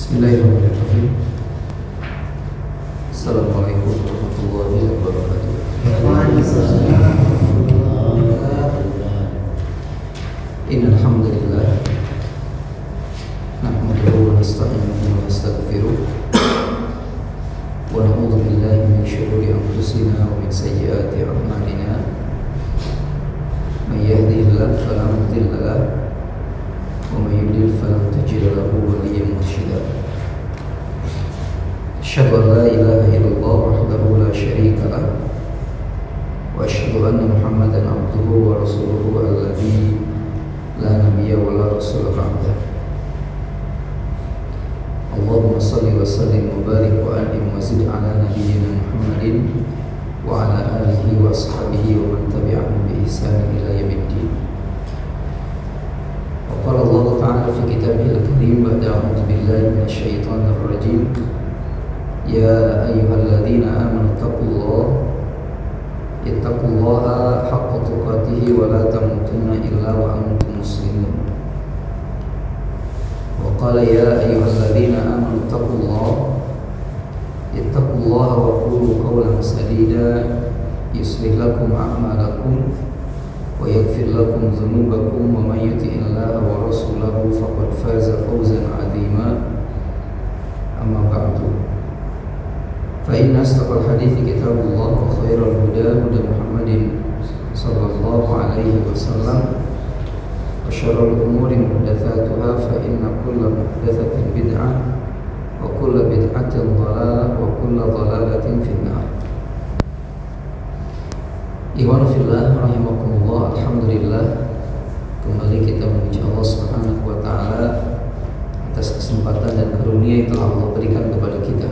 Bismillahirrahmanirrahim. Assalamualaikum warahmatullahi wabarakatuh. Innal hamdalillah nahmaduhu wa nasta'inuhu wa nastaghfiruh wa na'udzu billahi min shururi anfusina wa min sayyiati a'malina. May yahdihillahu fala mudilla lahu wa may yudlil fala tajida lahu waliyyan mursyida. Asyhadu an la ilaha illallah wahdahu la syarika lah wa asyhadu anna Muhammadan abduhu wa rasuluhu alladzi la nabiyya wa la rasula ba'dah. Allahumma shalli wa sallim wa barik wa an'im wa zid ala nabiyyina Muhammadin wa ala alihi wa ashabihi wa man tabi'ahum bi ihsan ila yaumiddin. Wa qala Allah ta'ala fi kitabihil karim ba'da a'udzu billahi minasy syaithanir rajim. Ya ayyuhalladzina amanu ittaqullaha haqqa tuqatih wa la tamutunna illa wa antum muslimun. Wa qala ya ayyuhalladzina amanu ittaqullaha wa qulu qawlan sadida yuslih lakum a'malakum wa yaghfir lakum dhunubakum wa may yuti'illaha wa rasulahu faqad faza fawzan 'azima. Amma ba'du. فإن أصدق الحديث كتاب الله وخير الهدى هدى محمد صلى الله عليه وسلم وشر الأمور محدثاتها فإن كل محدثة بدعة وكل بدعة ضلالة وكل ضلالة في النار. Ikhwan fillah rahimakumullah, alhamdulillah kembali kita memuji Allah Subhanahu wa taala atas kesempatan dan karunia yang telah Allah berikan kepada kita.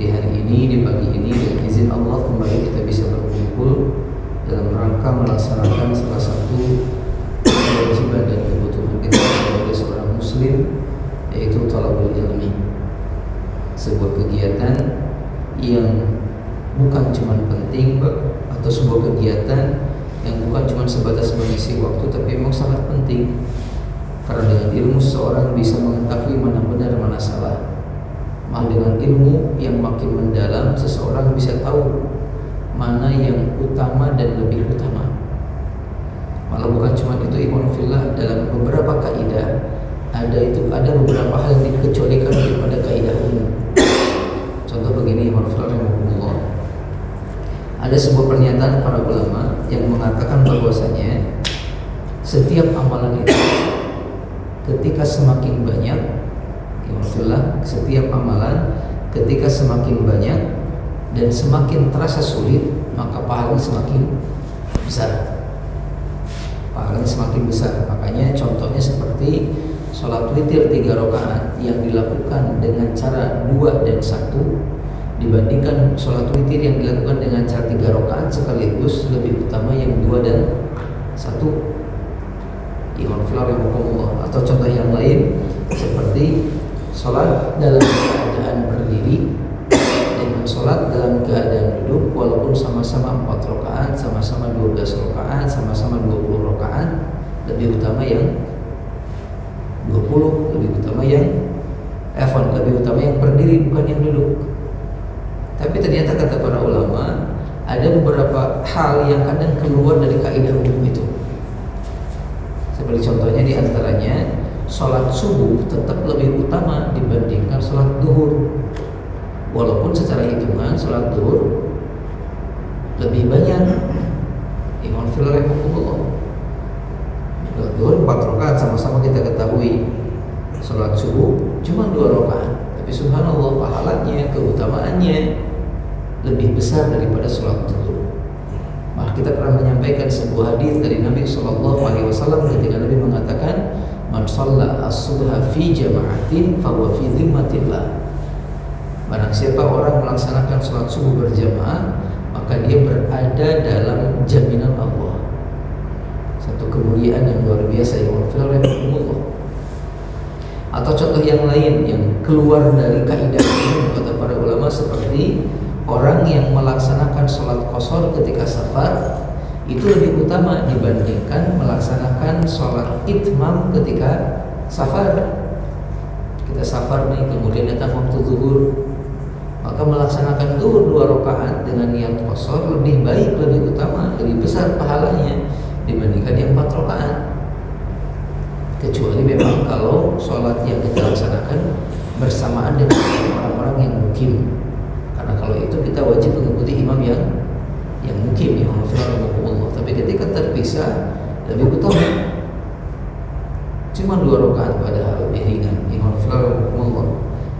Di hari ini, di pagi ini, dengan izin Allah kembali kita bisa berkumpul dalam rangka melaksanakan salah satu kewajiban dan kebutuhan kita sebagai seorang muslim, yaitu thalabul ilmi. Sebuah kegiatan yang bukan cuma penting atau sebuah kegiatan yang bukan cuma sebatas mengisi waktu, tapi memang sangat penting. Karena dengan ilmu seorang bisa mengetahui mana benar mana salah. Malah dengan ilmu yang makin mendalam, seseorang bisa tahu mana yang utama dan lebih utama. Malah bukan cuma itu, ikhwan fillah, dalam beberapa kaidah ada beberapa hal yang dikecualikan daripada kaidah umum. Contoh begini, ikhwan fillah rahimahumullah. Ada sebuah pernyataan para ulama yang mengatakan bahwasanya setiap amalan itu ketika semakin banyak, setiap amalan ketika semakin banyak dan semakin terasa sulit, maka pahalanya semakin besar. Pahalanya semakin besar. Makanya contohnya seperti sholat witir 3 rakaat yang dilakukan dengan cara 2 dan 1 dibandingkan sholat witir yang dilakukan dengan cara 3 rakaat sekaligus, lebih utama yang 2 dan 1. Atau contoh yang lain seperti sholat dalam keadaan berdiri dengan sholat dalam keadaan duduk, walaupun sama-sama 4 rakaat, sama-sama 12 rakaat, sama-sama 20 rakaat, lebih utama yang 20, lebih utama yang berdiri bukan yang duduk. Tapi ternyata kata para ulama, ada beberapa hal yang kadang keluar dari kaidah umum itu. Seperti contohnya diantaranya sholat subuh tetap lebih utama dibandingkan sholat duhur, walaupun secara hitungan sholat duhur lebih banyak. Iman fillah rahimahullah. Sholat duhur 4 rakaat sama-sama kita ketahui. Sholat subuh cuma 2 rakaat, tapi subhanallah pahalanya, keutamaannya lebih besar daripada sholat duhur. Maka kita pernah menyampaikan sebuah hadis dari Nabi SAW ketika Nabi mengatakan, man shalla as-subha fi jama'atin fa huwa fi dhimmatillah. Barang siapa orang melaksanakan salat subuh berjamaah, maka dia berada dalam jaminan Allah. Satu kemuliaan yang luar biasa ya Allah. Atau contoh yang lain yang keluar dari kaidah ini kata para ulama, seperti orang yang melaksanakan salat qashar ketika safar itu lebih utama dibandingkan melaksanakan sholat itmam ketika safar. kita safar nih, kemudian datang waktu zuhur, maka melaksanakan zuhur 2 rakaat dengan niat qashar lebih baik, lebih utama, lebih besar pahalanya dibandingkan yang 4 rakaat. Kecuali memang kalau sholat yang kita laksanakan bersamaan dengan orang-orang yang mukim, karena kalau itu kita wajib mengikuti imam yang mukim, yang Allah. Tapi ketika terpisah lebih utama. Cuma 2 rakaat padahal lebih ringan, imam Allah.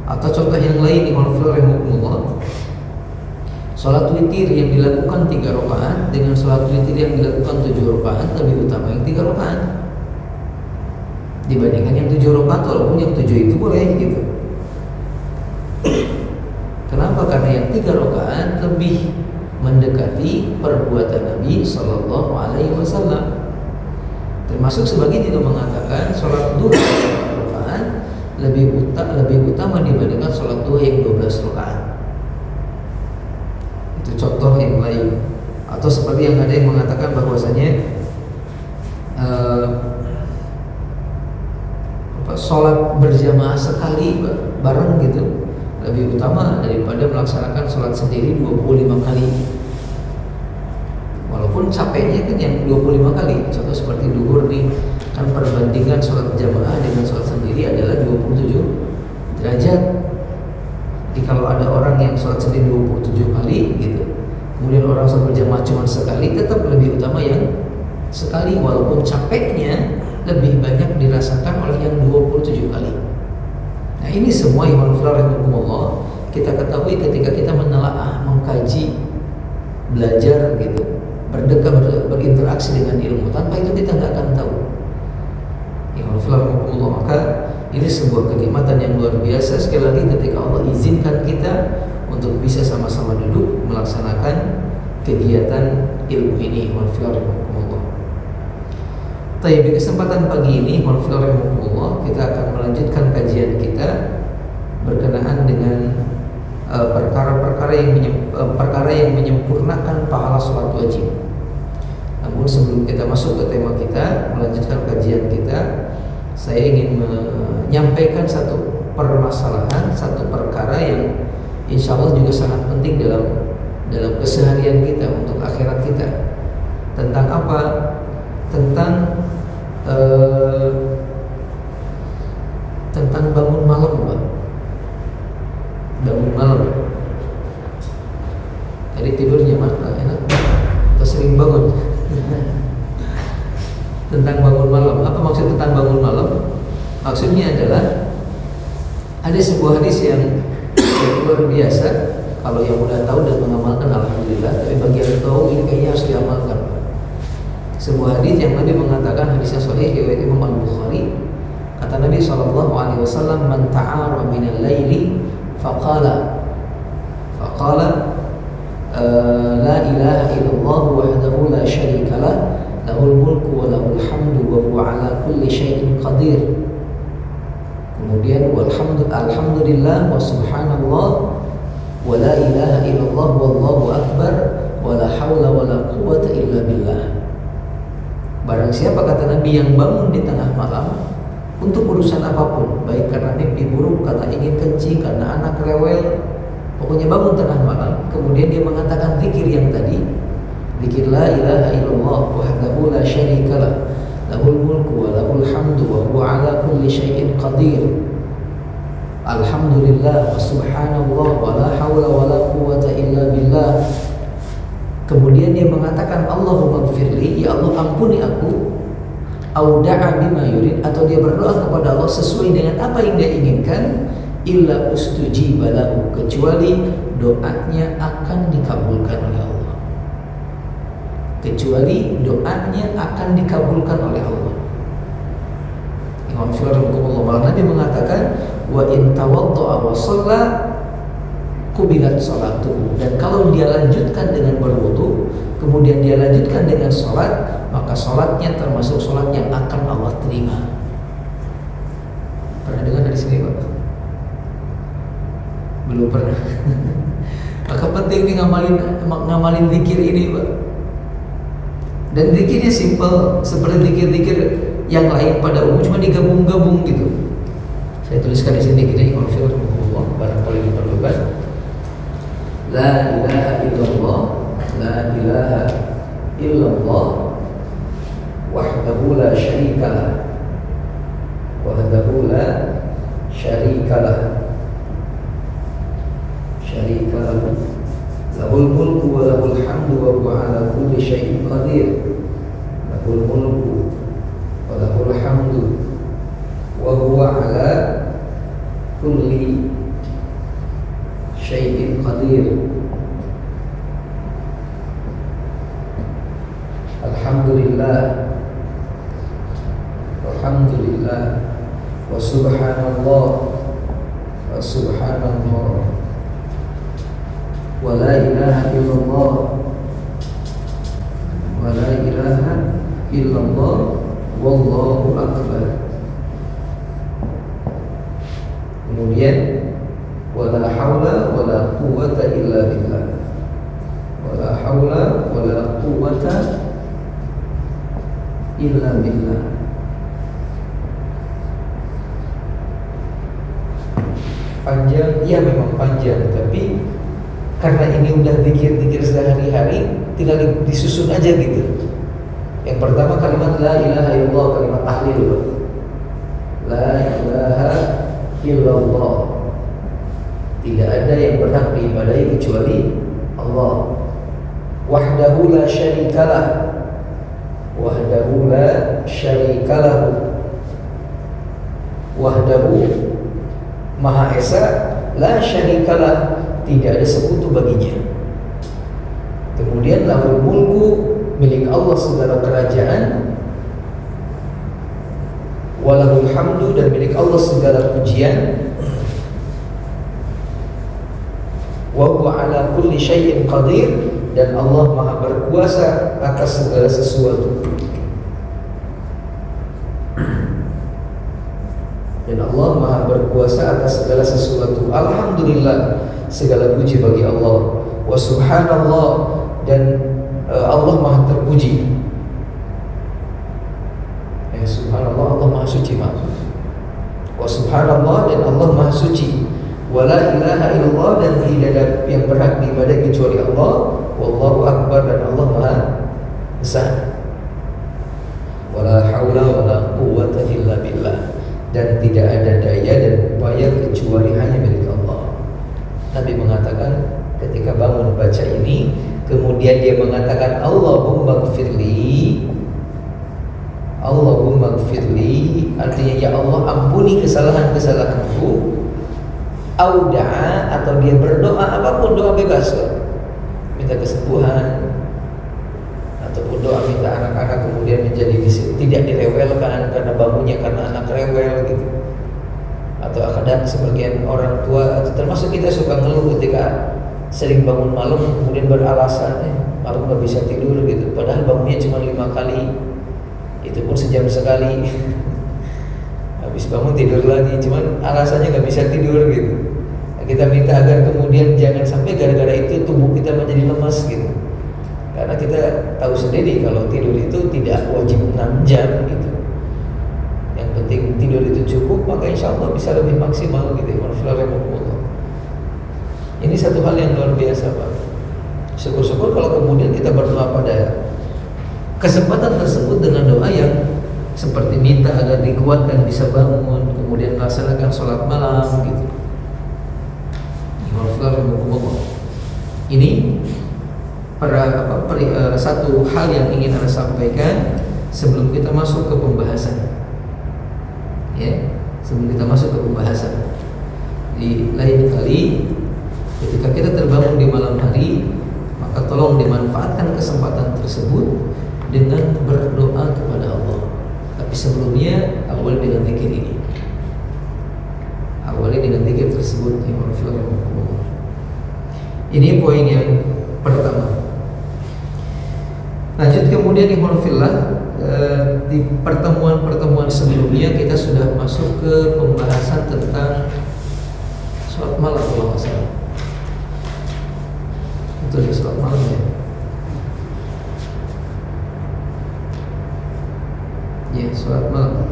Atau contoh yang lain, imam Allah, sholat witir yang dilakukan 3 rakaat dengan sholat witir yang dilakukan 7 rakaat lebih utama yang 3 rakaat dibandingkan yang 7 rakaat, walaupun yang 7 itu boleh gitu. Kenapa? Karena yang 3 rakaat lebih mendekati perbuatan Nabi Sallallahu Alaihi Wasallam. Termasuk sebagian juga mengatakan sholat duha 4 rakaat lebih utama dibandingkan sholat duha yang 12 rakaat. Itu contoh yang lain. Atau seperti yang ada yang mengatakan bahwasanya sholat berjamaah sekali bareng gitu lebih utama daripada melaksanakan sholat sendiri 25 kali. Walaupun capeknya kan yang 25 kali. Contoh seperti duhur nih, kan perbandingan sholat jamaah dengan sholat sendiri adalah 27 derajat. Jadi kalau ada orang yang sholat sendiri 27 kali gitu, kemudian orang sholat berjamaah cuma sekali, tetap lebih utama yang sekali, walaupun capeknya lebih banyak dirasakan oleh yang 27 kali. Nah ini semua yang Allah kita ketahui ketika kita menelaah, mengkaji, belajar gitu, berinteraksi dengan ilmu. Tanpa itu kita nggak akan tahu. Maka ini sebuah kenikmatan yang luar biasa. Sekali lagi ketika Allah izinkan kita untuk bisa sama-sama duduk melaksanakan kegiatan ilmu ini. Di kesempatan pagi ini, kita akan melanjutkan kajian kita berkenaan dengan perkara yang menyempurnakan pahala sholat wajib. Namun sebelum kita masuk ke tema kita, melanjutkan kajian kita, saya ingin menyampaikan satu permasalahan, satu perkara yang insya Allah juga sangat penting dalam keseharian kita untuk akhirat kita. Tentang apa? Tentang bangun malam, Pak. Bangun malam. Tadi tidurnya enak atau sering bangun? Tentang bangun malam. Apa maksud tentang bangun malam? Maksudnya adalah ada sebuah hadis yang luar biasa. Kalau yang udah tahu dan mengamalkan, alhamdulillah. Tapi bagi yang tahu, ini kayaknya harus diamalkan. Sebuah hadis yang Nabi mengatakan, hadisnya sahih riwayat Imam Al-Bukhari. Kata Nabi SAW, "Man ta'ara minal laili faqala la ilaha illallah wahdahu la syarika lah, lahul mulku wa lahul hamdu wa huwa ala kulli syai'in qadir." Kemudian alhamdulillah wa subhanallah wa la ilaha illallah wallahu akbar wa la hawla wa la quwwata illa billah. Barang siapa, kata Nabi, yang bangun di tengah malam untuk urusan apapun, baik karena mimpi buruk, karena ingin kencing, karena anak rewel, pokoknya bangun tengah malam, kemudian dia mengatakan zikir yang tadi, zikir la ilaha illallah wahdahu la syarikalah, lahul mulku wa lahul hamdu wa huwa ala kulli syai'in qadir, alhamdulillah wa subhanallah wa la hawla wa la quwwata illa billah. Kemudian dia mengatakan Allahumma gfirli, ya Allah ampuni aku, au da'a bima yurid, atau dia berdoa kepada Allah sesuai dengan apa yang dia inginkan, illa ustujiba lahu, kecuali doanya akan dikabulkan oleh Allah. Kecuali doanya akan dikabulkan oleh Allah. Imam Syarifullah malah Nabi mengatakan, wa in tawadda'a wa shalla kubilat salatuhu, dan kalau dia lanjutkan dengan berwudu, kemudian dia lanjutkan dengan sholat, maka sholatnya termasuk sholat yang akan Allah terima. Pernah dengar dari sini, Pak? Belum pernah. Maka penting nih ngamalin zikir ini, Pak. Dan zikirnya simple, seperti zikir-zikir yang lain pada umum, cuma digabung-gabung gitu. Saya tuliskan di sini gini, Allah barangkali diperlukan. La ilaha illallah, la ilaha illallah, wahdahu la syarikalah, wahdahu la syarikalah, syarikalah, lahul mulku wa lahul hamdu wa huwa ala kulli syai'in qadir, lahul mulku wa lahul hamdu wa huwa ala kulli syai'in qadir. Alhamdulillah, alhamdulillah, wa subhanallah, wa subhanallah, wa la ilaha illallah, wa la ilaha illallah, wallahu akbar. Kemudian wala haula wala quwwata illa billah, wala haula wala quwwata illa billah. Panjang, iya memang panjang, tapi karena ini udah dikir-dikir sehari-hari, tinggal disusun aja gitu. Yang pertama kalimat la ilaha illallah, kalimat tahlil. La ilaha illallah, tidak ada yang berhak diibadahi kecuali Allah. Wahdahu la syarikalah, wahdahu la syarikalahu, wahdahu Maha Esa, la syarikalah, tidak ada sekutu baginya. Kemudian lahul mulku, milik Allah segala kerajaan, walahul hamdu, dan milik Allah segala pujian, wa huwa ala kulli syai'in qadir, dan Allah Maha berkuasa atas segala sesuatu. Dan Allah Maha berkuasa atas segala sesuatu. Alhamdulillah, segala puji bagi Allah. Wa subhanallah, dan Allah Maha terpuji. Subhanallah, Allah Maha suci, wa subhanallah, dan Allah Maha suci. Wa la ilaha illallah, dan tidak ada yang berhak diibadahi kecuali Allah. Wallahu akbar, dan Allah Maha besar. Wala haula wala quwwata illa billah, dan tidak ada daya dan upaya kecuali hanya milik Allah. Nabi mengatakan ketika bangun baca ini, kemudian dia mengatakan Allahumma gfirli, Allahumma gfirli, artinya ya Allah ampuni kesalahan-kesalahanku. Au da'a, atau dia berdoa, apapun doa bebas, minta kesembuhan, ataupun doa minta anak-anak kemudian menjadi tidak direwelkan karena bangunnya karena anak rewel gitu. Atau kadang sebagian orang tua, atau termasuk kita suka ngeluh ketika sering bangun malam kemudian beralasan malam nggak bisa tidur gitu, padahal bangunnya cuma 5 kali, itu pun sejam sekali. Habis bangun tidur lagi, cuman alasannya nggak bisa tidur gitu. Nah, kita minta agar kemudian jangan sampai gara-gara itu tubuh kita menjadi lemas gitu. Karena kita tahu sendiri kalau tidur itu tidak wajib 6 jam gitu. Yang penting tidur itu cukup, maka insya Allah bisa lebih maksimal gitu. Ini satu hal yang luar biasa, Pak. Syukur-syukur kalau kemudian kita berdoa pada kesempatan tersebut dengan doa yang seperti minta agar dikuatkan bisa bangun, kemudian melaksanakan sholat malam gitu. Ini satu hal yang ingin Anda sampaikan sebelum kita masuk ke pembahasan. Ya, sebelum kita masuk ke pembahasan. Di lain kali ketika kita terbangun di malam hari, maka tolong dimanfaatkan kesempatan tersebut dengan berdoa kepada Allah. Tapi sebelumnya awali dengan zikir ini. Awali dengan zikir tersebut. Ini poin yang pertama. Lanjut kemudian di pertemuan-pertemuan sebelumnya kita sudah masuk ke pembahasan tentang sholat malam kalau nggak salah. Betul ya, sholat malam ya. Ya, sholat malam.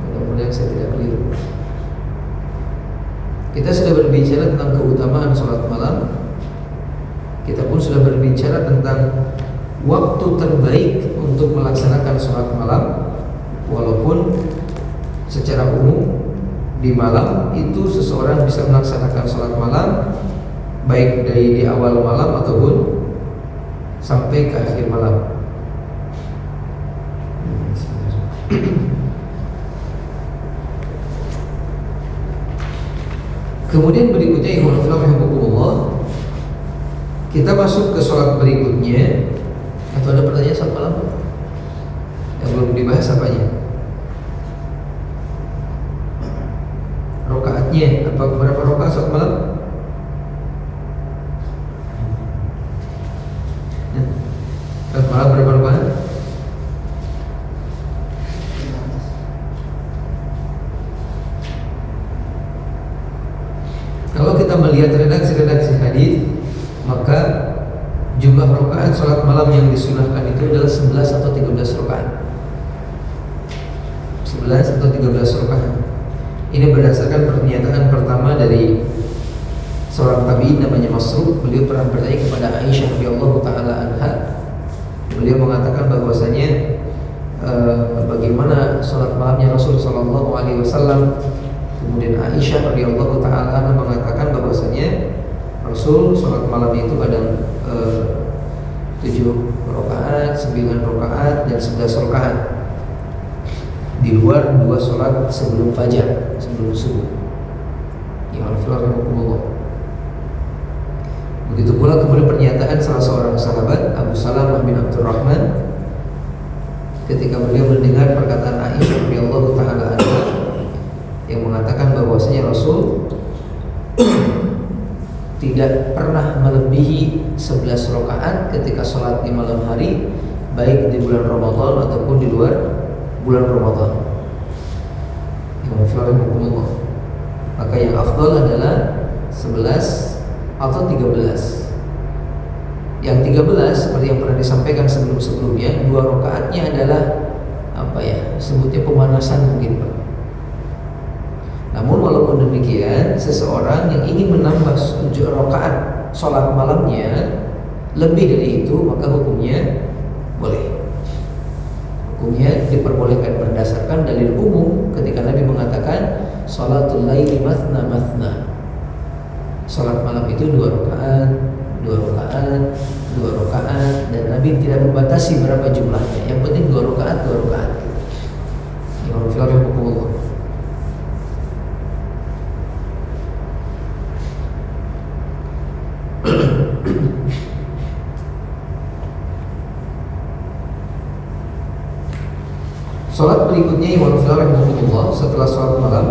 Mudah-mudahan saya tidak keliru. Kita sudah berbicara tentang keutamaan sholat malam. Kita pun sudah berbicara tentang waktu terbaik untuk melaksanakan sholat malam. Walaupun secara umum di malam itu seseorang bisa melaksanakan sholat malam baik dari di awal malam ataupun sampai ke akhir malam. Kemudian berikutnya kita masuk ke sholat berikutnya. Atau ada pertanyaan sholat malam yang belum dibahas apanya? Rokaatnya, apa berapa rokaat sholat malam? Sholat malam berapa rokaat? Kalau kita melihat redaksi-redaksi hadis, maka jumlah rakaat sholat malam yang disunahkan itu adalah 11 atau 13 rakaat. 11 atau 13 rakaat. Ini berdasarkan pernyataan pertama dari seorang tabi'in namanya Masruq. Beliau pernah bertanya kepada Aisyah radhiyallahu taala anha. Beliau mengatakan bahwasanya bagaimana sholat malamnya Rasul sallallahu alaihi wasallam. Kemudian Aisyah radhiyallahu taala anha mengatakan bahwasanya Rasul sholat malam itu kadang 7 rakaat, 9 rakaat, dan 11 rakaat di luar 2 sholat sebelum fajar, sebelum subuh. Ya Allah. Begitu pula kemudian pernyataan salah seorang sahabat Abu Salamah bin Abdurrahman ketika beliau mendengar perkataan Aisyah radhiyallahu taala anha yang mengatakan bahwasanya Rasul tidak pernah melebihi 11 rakaat ketika sholat di malam hari, baik di bulan Ramadan ataupun di luar bulan Ramadan. Maka yang afdal adalah 11 atau 13. Yang 13 seperti yang pernah disampaikan sebelum-sebelumnya, 2 rakaatnya adalah sebutnya pemanasan mungkin, Pak. Namun walaupun demikian, seseorang yang ingin menambah rakaat sholat malamnya lebih dari itu, maka hukumnya boleh. Hukumnya diperbolehkan berdasarkan dalil umum ketika Nabi mengatakan sholatul laili mathna mathna. Sholat malam itu 2 rakaat, 2 rakaat, 2 rakaat, dan Nabi tidak membatasi berapa jumlahnya. Yang penting 2 rakaat, 2 rakaat. Sholat berikutnya setelah sholat malam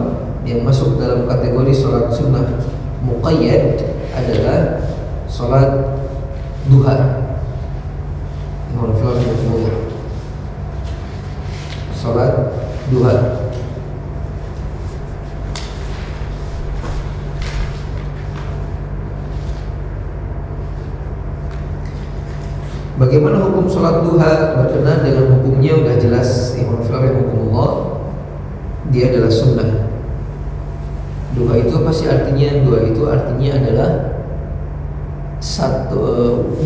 yang masuk dalam kategori sholat sunnah muqayyad adalah sholat duha. Sholat duha. Bagaimana hukum sholat duha berkenaan dengan hukumnya udah jelas. Hukumullah, dia adalah sunnah. Duha itu apa sih artinya? Duha itu artinya adalah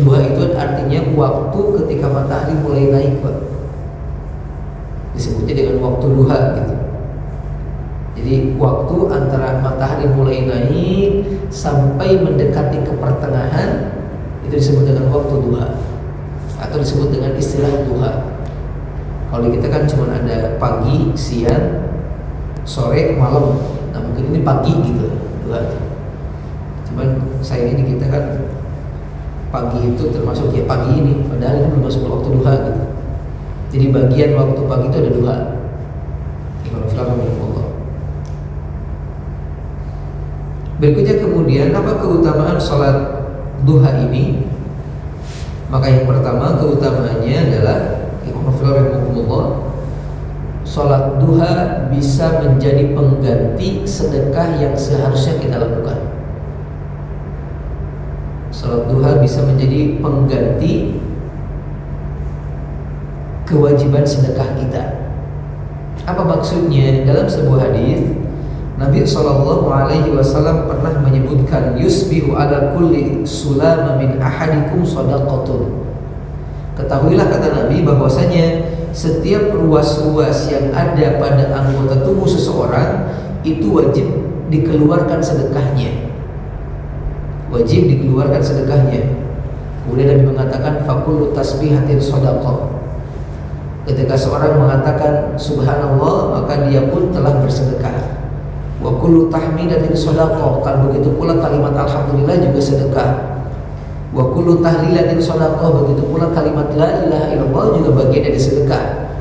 duha itu artinya waktu ketika matahari mulai naik, Pak. Disebutnya dengan waktu duha gitu. Jadi waktu antara matahari mulai naik sampai mendekati ke pertengahan itu disebut dengan waktu duha, atau disebut dengan istilah duha. Kalau kita kan cuma ada pagi, siang, sore, malam. Nah mungkin ini pagi gitu duha. Cuman saya ini kita kan pagi itu termasuk ya pagi ini, padahal ini belum masuk waktu duha gitu. Jadi bagian waktu pagi itu ada duha. Berikutnya kemudian apa keutamaan sholat duha ini? Maka yang pertama keutamaannya adalah sholat duha bisa menjadi pengganti sedekah yang seharusnya kita lakukan. Sholat duha bisa menjadi pengganti kewajiban sedekah kita. Apa maksudnya? Dalam sebuah hadis Nabi SAW pernah menyebutkan yusbihu ala kulli sulama min ahadikum shadaqatun. Ketahuilah kata Nabi bahwasanya setiap ruas-ruas yang ada pada anggota tubuh seseorang itu wajib dikeluarkan sedekahnya. Wajib dikeluarkan sedekahnya. Kemudian Nabi mengatakan fakullu tasbihatin shadaqah. Ketika seorang mengatakan subhanallah, maka dia pun telah bersedekah. Wa kullu tahmidatin shadaqah. Kalau begitu pula kalimat alhamdulillah juga sedekah. Wa kullu tahlilatin shadaqah. Begitu pula kalimat la ilaha illallah juga bagian dari sedekah.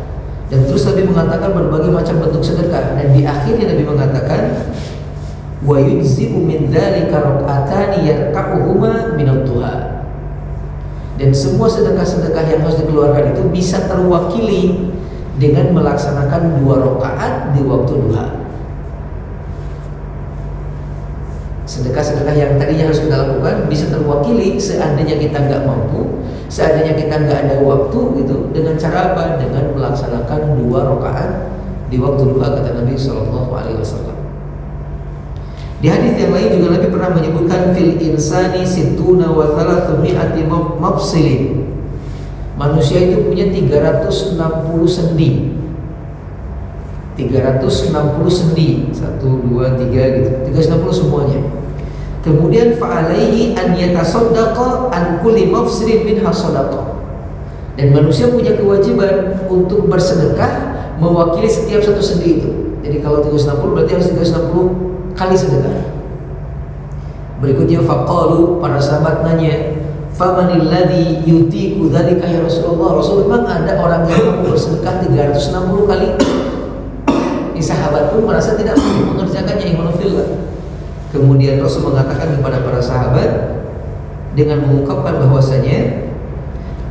Dan terus Nabi mengatakan berbagai macam bentuk sedekah. Dan di akhirnya Nabi mengatakan wa yujzi'u min dzalika rak'atani yarka'uhuma minad duha. Dan semua sedekah-sedekah yang harus dikeluarkan itu bisa terwakili dengan melaksanakan 2 rakaat di waktu duha. Sedekah-sedekah yang tadinya harus kita lakukan bisa terwakili seandainya kita nggak mampu, seandainya kita nggak ada waktu gitu. Dengan cara apa? Dengan melaksanakan 2 rakaat di waktu duha, kata Nabi SAW. Di hadis yang lain juga Nabi pernah menyebutkan fil insani situna wa thalathmi'ati mafsilin. Manusia itu punya 360 sendi. 360 sendi. 1 2 3 gitu. 360 semuanya. Kemudian fa'alaihi an yatasaddaqa an kulli mafsilin minha shadaqah. Dan manusia punya kewajiban untuk bersedekah mewakili setiap satu sendi itu. Jadi kalau 360 berarti harus 360 kali sedekah. Berikutnya faqalu, para sahabat nanya, famanil ladzi yutiqu dzalika ya Rasulullah? Rasul, memang ada orang yang mampu bersedekah 360 kali? Ini sahabat pun merasa tidak mampu mengerjakannya, imanullah. Kemudian Rasul mengatakan kepada para sahabat dengan mengungkapkan bahwasanya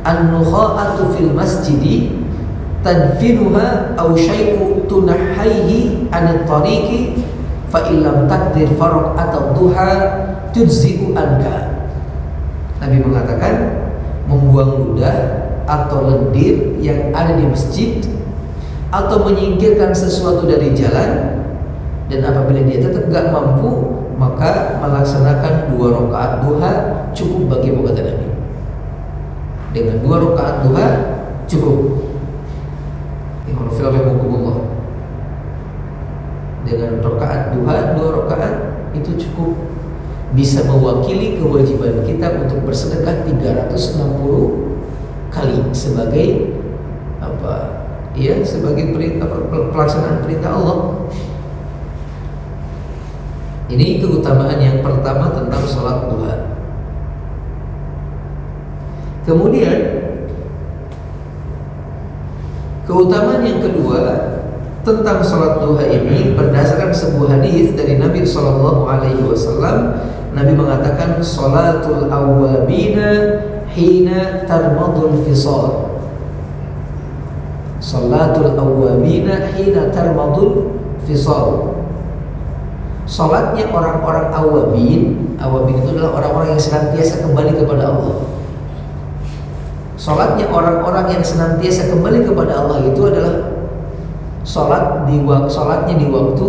an-nukha'atu fil masjidi tadfinuha aw syai'u tunahhaihi 'anil tariqi fa illam taqdir farq atau duha tujzi'u anka. Nabi mengatakan membuang ludah atau lendir yang ada di masjid atau menyingkirkan sesuatu dari jalan, dan apabila dia tetap gak mampu maka melaksanakan 2 rakaat duha cukup bagimu, kata Nabi. Dengan 2 rakaat duha cukup. Dengan rakaat duha 2 rakaat itu cukup bisa mewakili kewajiban kita untuk bersedekah 360 kali sebagai apa? Ya, sebagai perintah, pelaksanaan perintah Allah. Ini keutamaan yang pertama tentang sholat duha. Kemudian keutamaan yang kedua tentang sholat duha ini berdasarkan sebuah hadis dari Nabi SAW. Nabi mengatakan sholatul awwabina hina tarmadul fisal. Sholatul awwabina hina tarmadul fisal. Sholatnya orang-orang awabin. Awabin itu adalah orang-orang yang senantiasa kembali kepada Allah. Sholatnya orang-orang yang senantiasa kembali kepada Allah itu adalah sholatnya di waktu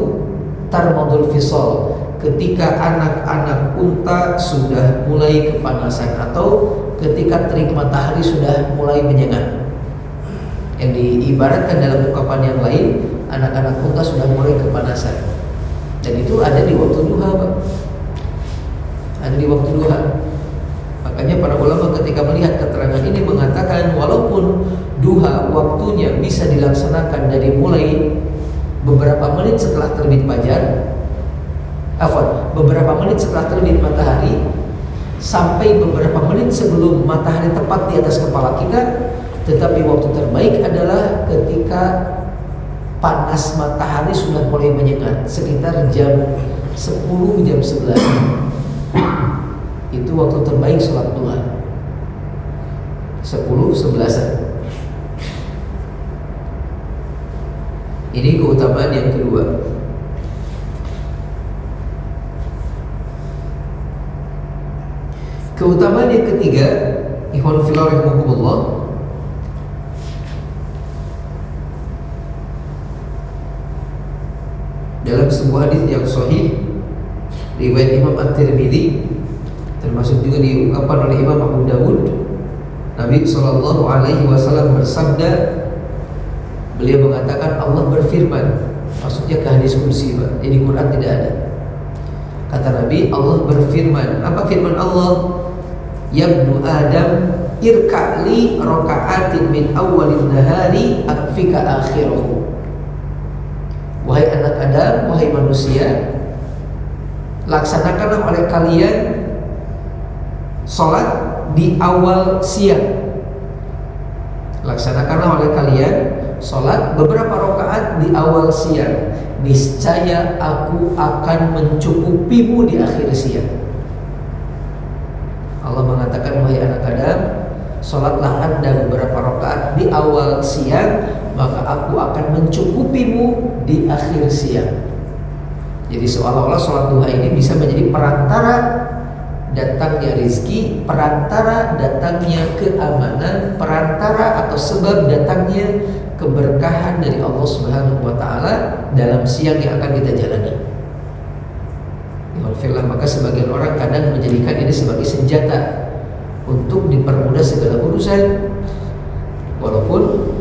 tarmadul fisal, ketika anak-anak unta sudah mulai kepanasan atau ketika terik matahari sudah mulai menyengat. Yang diibaratkan dalam ungkapan yang lain, anak-anak unta sudah mulai kepanasan. Dan itu ada di waktu duha, Pak. Ada di waktu duha. Makanya para ulama ketika melihat keterangan ini mengatakan walaupun duha waktunya bisa dilaksanakan dari mulai beberapa menit setelah terbit fajar, beberapa menit setelah terbit matahari sampai beberapa menit sebelum matahari tepat di atas kepala kita, tetapi waktu terbaik adalah ketika panas matahari sudah mulai menyengat, sekitar jam 10, jam 11. Itu waktu terbaik sholat duha. 10-11. Ini keutamaan yang kedua. Keutamaan yang ketiga, ikhwan fillah rahimakumullah, Dalam sebuah hadis yang sahih riwayat Imam At-Tirmidzi, termasuk juga diungkapkan oleh Imam Abu Dawud, Nabi Shallallahu Alaihi Wasallam bersabda, beliau mengatakan Allah berfirman, maksudnya ke hadis kursi, Pak. Jadi Quran tidak ada. Kata Nabi, Allah berfirman. Apa firman Allah? Ya ibnu Adam, irka'li raka'atin min awwalin nahari akfika akhirahu. Wahai anak Adam, wahai manusia, laksanakanlah oleh kalian salat di awal siang. Laksanakanlah oleh kalian salat beberapa rakaat di awal siang. Niscaya aku akan mencukupimu di akhir siang. Allah mengatakan, wahai anak Adam, salatlah Anda beberapa rakaat di awal siang, maka aku akan mencukupimu di akhir siang. Jadi seolah-olah salat duha ini bisa menjadi perantara datangnya rizki, perantara datangnya keamanan, perantara atau sebab datangnya keberkahan dari Allah Subhanahu wa taala dalam siang yang akan kita jalani. Maka sebagian orang kadang menjadikan ini sebagai senjata untuk dipermudah segala urusan, walaupun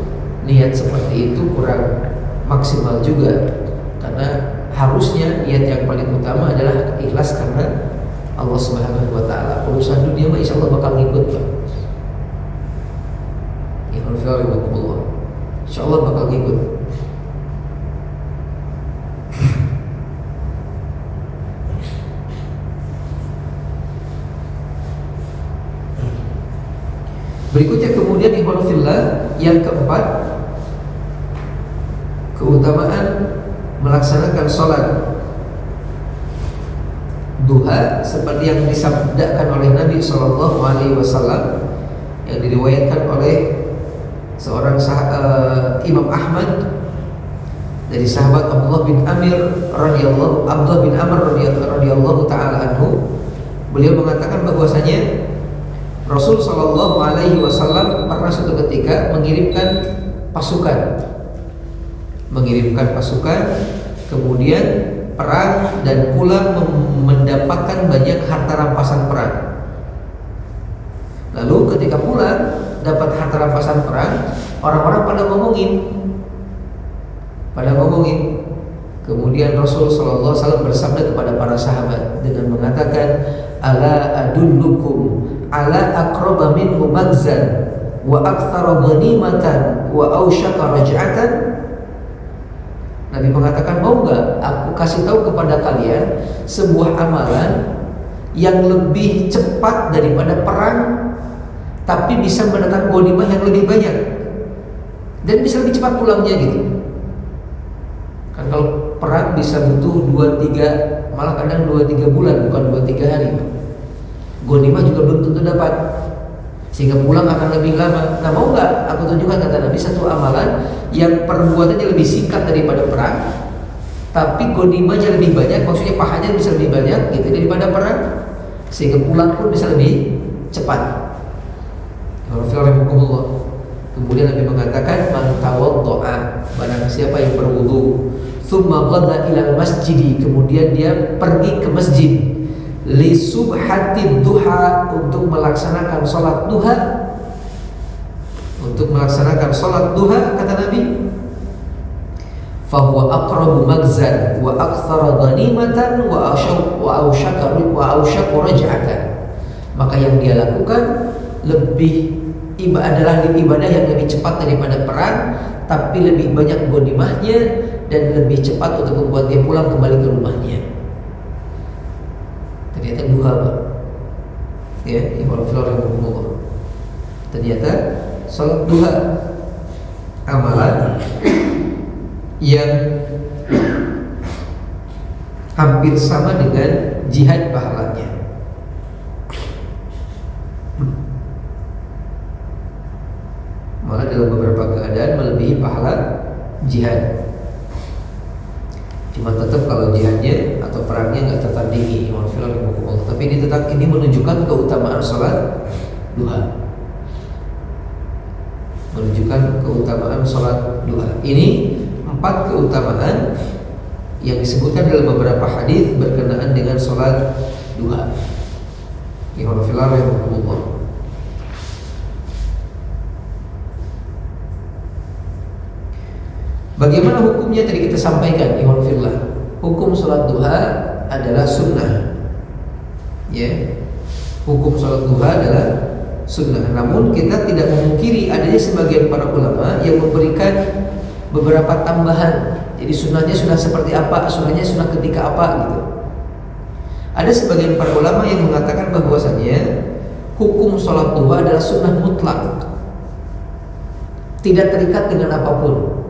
niat seperti itu kurang maksimal juga, karena harusnya niat yang paling utama adalah ikhlas karena Allah Subhanahu wa taala. Urusan dunia mah insyaallah bakal ngikut, Pak. Insyaallah bakal ngikut. Berikutnya kemudian ikhwanullah yang keempat, keutamaan melaksanakan sholat duha seperti yang disabdakan oleh Nabi Shallallahu Alaihi Wasallam, yang diriwayatkan oleh seorang Imam Ahmad dari sahabat Abdullah bin Amr radhiyallahu taala anhu. Beliau mengatakan bahwasanya Rasul Shallallahu Alaihi Wasallam pernah suatu ketika mengirimkan pasukan, kemudian perang dan pulang mendapatkan banyak harta rampasan perang. Lalu ketika pulang dapat harta rampasan perang, orang-orang pada ngomongin. Kemudian Rasul Shallallahu Alaihi Wasallam bersabda kepada para sahabat dengan mengatakan, ala adullukum ala aqraba minhu magzan wa aktsara ghanimatan wa ausyaka raj'atan. Nabi mengatakan, mau enggak aku kasih tahu kepada kalian sebuah amalan yang lebih cepat daripada perang, tapi bisa mendatangkan ghanimah yang lebih banyak dan bisa lebih cepat pulangnya gitu. Kan kalau perang bisa butuh 2-3, malah kadang 2-3 bulan, bukan 2-3 hari. Ghanimah juga belum tentu dapat, sehingga pulang akan lebih lama. Nah, mau nggak aku tunjukkan, kata Nabi, satu amalan yang perbuatannya lebih singkat daripada perang, tapi ghanimahnya lebih banyak, maksudnya pahanya bisa lebih banyak gitu daripada perang, sehingga pulang pun bisa lebih cepat. Kemudian Nabi mengatakan, man tawaddo'a, barang siapa yang berwudu, tsumma ghada ilal masjid, kemudian dia pergi ke masjid, li subhatid duha, untuk melaksanakan sholat duha, kata Nabi, fahuwa aqrabu magzan wa aktsara ghanimatan wa ausyaka raj'atan. Maka yang dia lakukan adalah ibadah yang lebih cepat daripada perang, tapi lebih banyak ghanimahnya dan lebih cepat untuk membuat dia pulang kembali ke rumahnya. Ternyata duha, Pak. Ya, ternyata salat duha amalan yang hampir sama dengan jihad pahalanya. Malah dalam beberapa keadaan melebihi pahala jihad. Cuma tetap kalau jihadnya atau perangnya nggak tertandingi, tapi ini menunjukkan keutamaan sholat duha. Ini 4 keutamaan yang disebutkan dalam beberapa hadis berkenaan dengan sholat duha. Bagaimana hukumnya tadi kita sampaikan, hukum sholat duha adalah sunnah. Ya, hukum sholat duha adalah sunnah. Namun kita tidak memungkiri adanya sebagian para ulama yang memberikan beberapa tambahan. Jadi sunnahnya sunnah seperti apa, sunnahnya sunnah ketika apa gitu. Ada sebagian para ulama yang mengatakan bahwasanya hukum sholat duha adalah sunnah mutlak, tidak terikat dengan apapun.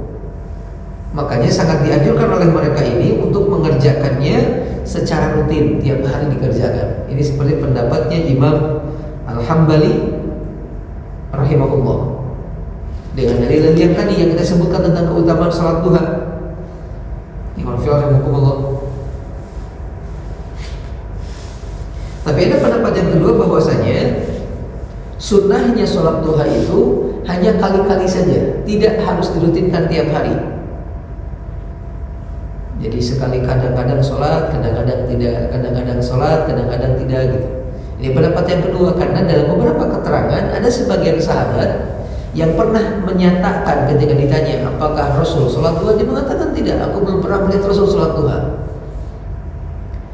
Makanya sangat dianjurkan oleh mereka ini untuk mengerjakannya secara rutin, tiap hari dikerjakan. Ini seperti pendapatnya Imam Al-Hambali rahimahullah, dengan dalil yang tadi yang kita sebutkan tentang keutamaan salat duha. Imam rahimahullah. Tapi ada pendapat yang kedua bahwasanya sunnahnya salat duha itu hanya kali-kali saja, tidak harus dirutinkan tiap hari. Jadi sekali kadang-kadang sholat, kadang-kadang tidak, kadang-kadang sholat, kadang-kadang tidak gitu. Ini pendapat yang kedua, karena dalam beberapa keterangan ada sebagian sahabat yang pernah menyatakan ketika ditanya apakah Rasul sholat duha, dia mengatakan tidak, aku belum pernah melihat Rasul sholat duha.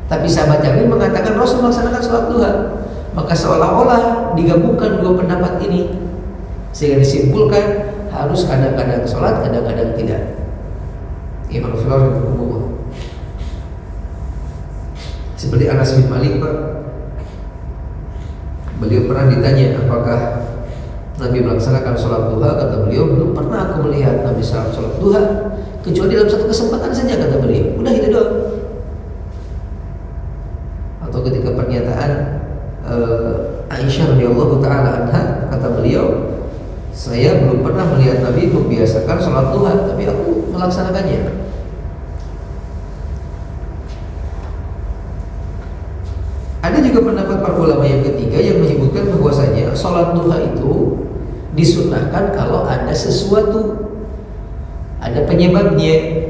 Tapi sahabat yang lain mengatakan Rasul melaksanakan sholat duha. Maka seolah-olah digabungkan dua pendapat ini, sehingga disimpulkan harus kadang-kadang sholat, kadang-kadang tidak. Imam Rahimahullah. Seperti Anas bin Malik, Pak, beliau pernah ditanya apakah Nabi melaksanakan sholat duha, kata beliau belum pernah aku melihat Nabi sholat duha kecuali dalam satu kesempatan saja, kata beliau. Udah itu doang. Atau ketika pernyataan Aisyah radhiyallahu taala anha, kata beliau, saya belum pernah melihat Nabi membiasakan sholat duha, tapi aku melaksanakannya. Ada juga pendapat para ulama yang ketiga yang menyebutkan bahwasanya sholat duha itu disunnahkan kalau ada sesuatu, ada penyebabnya,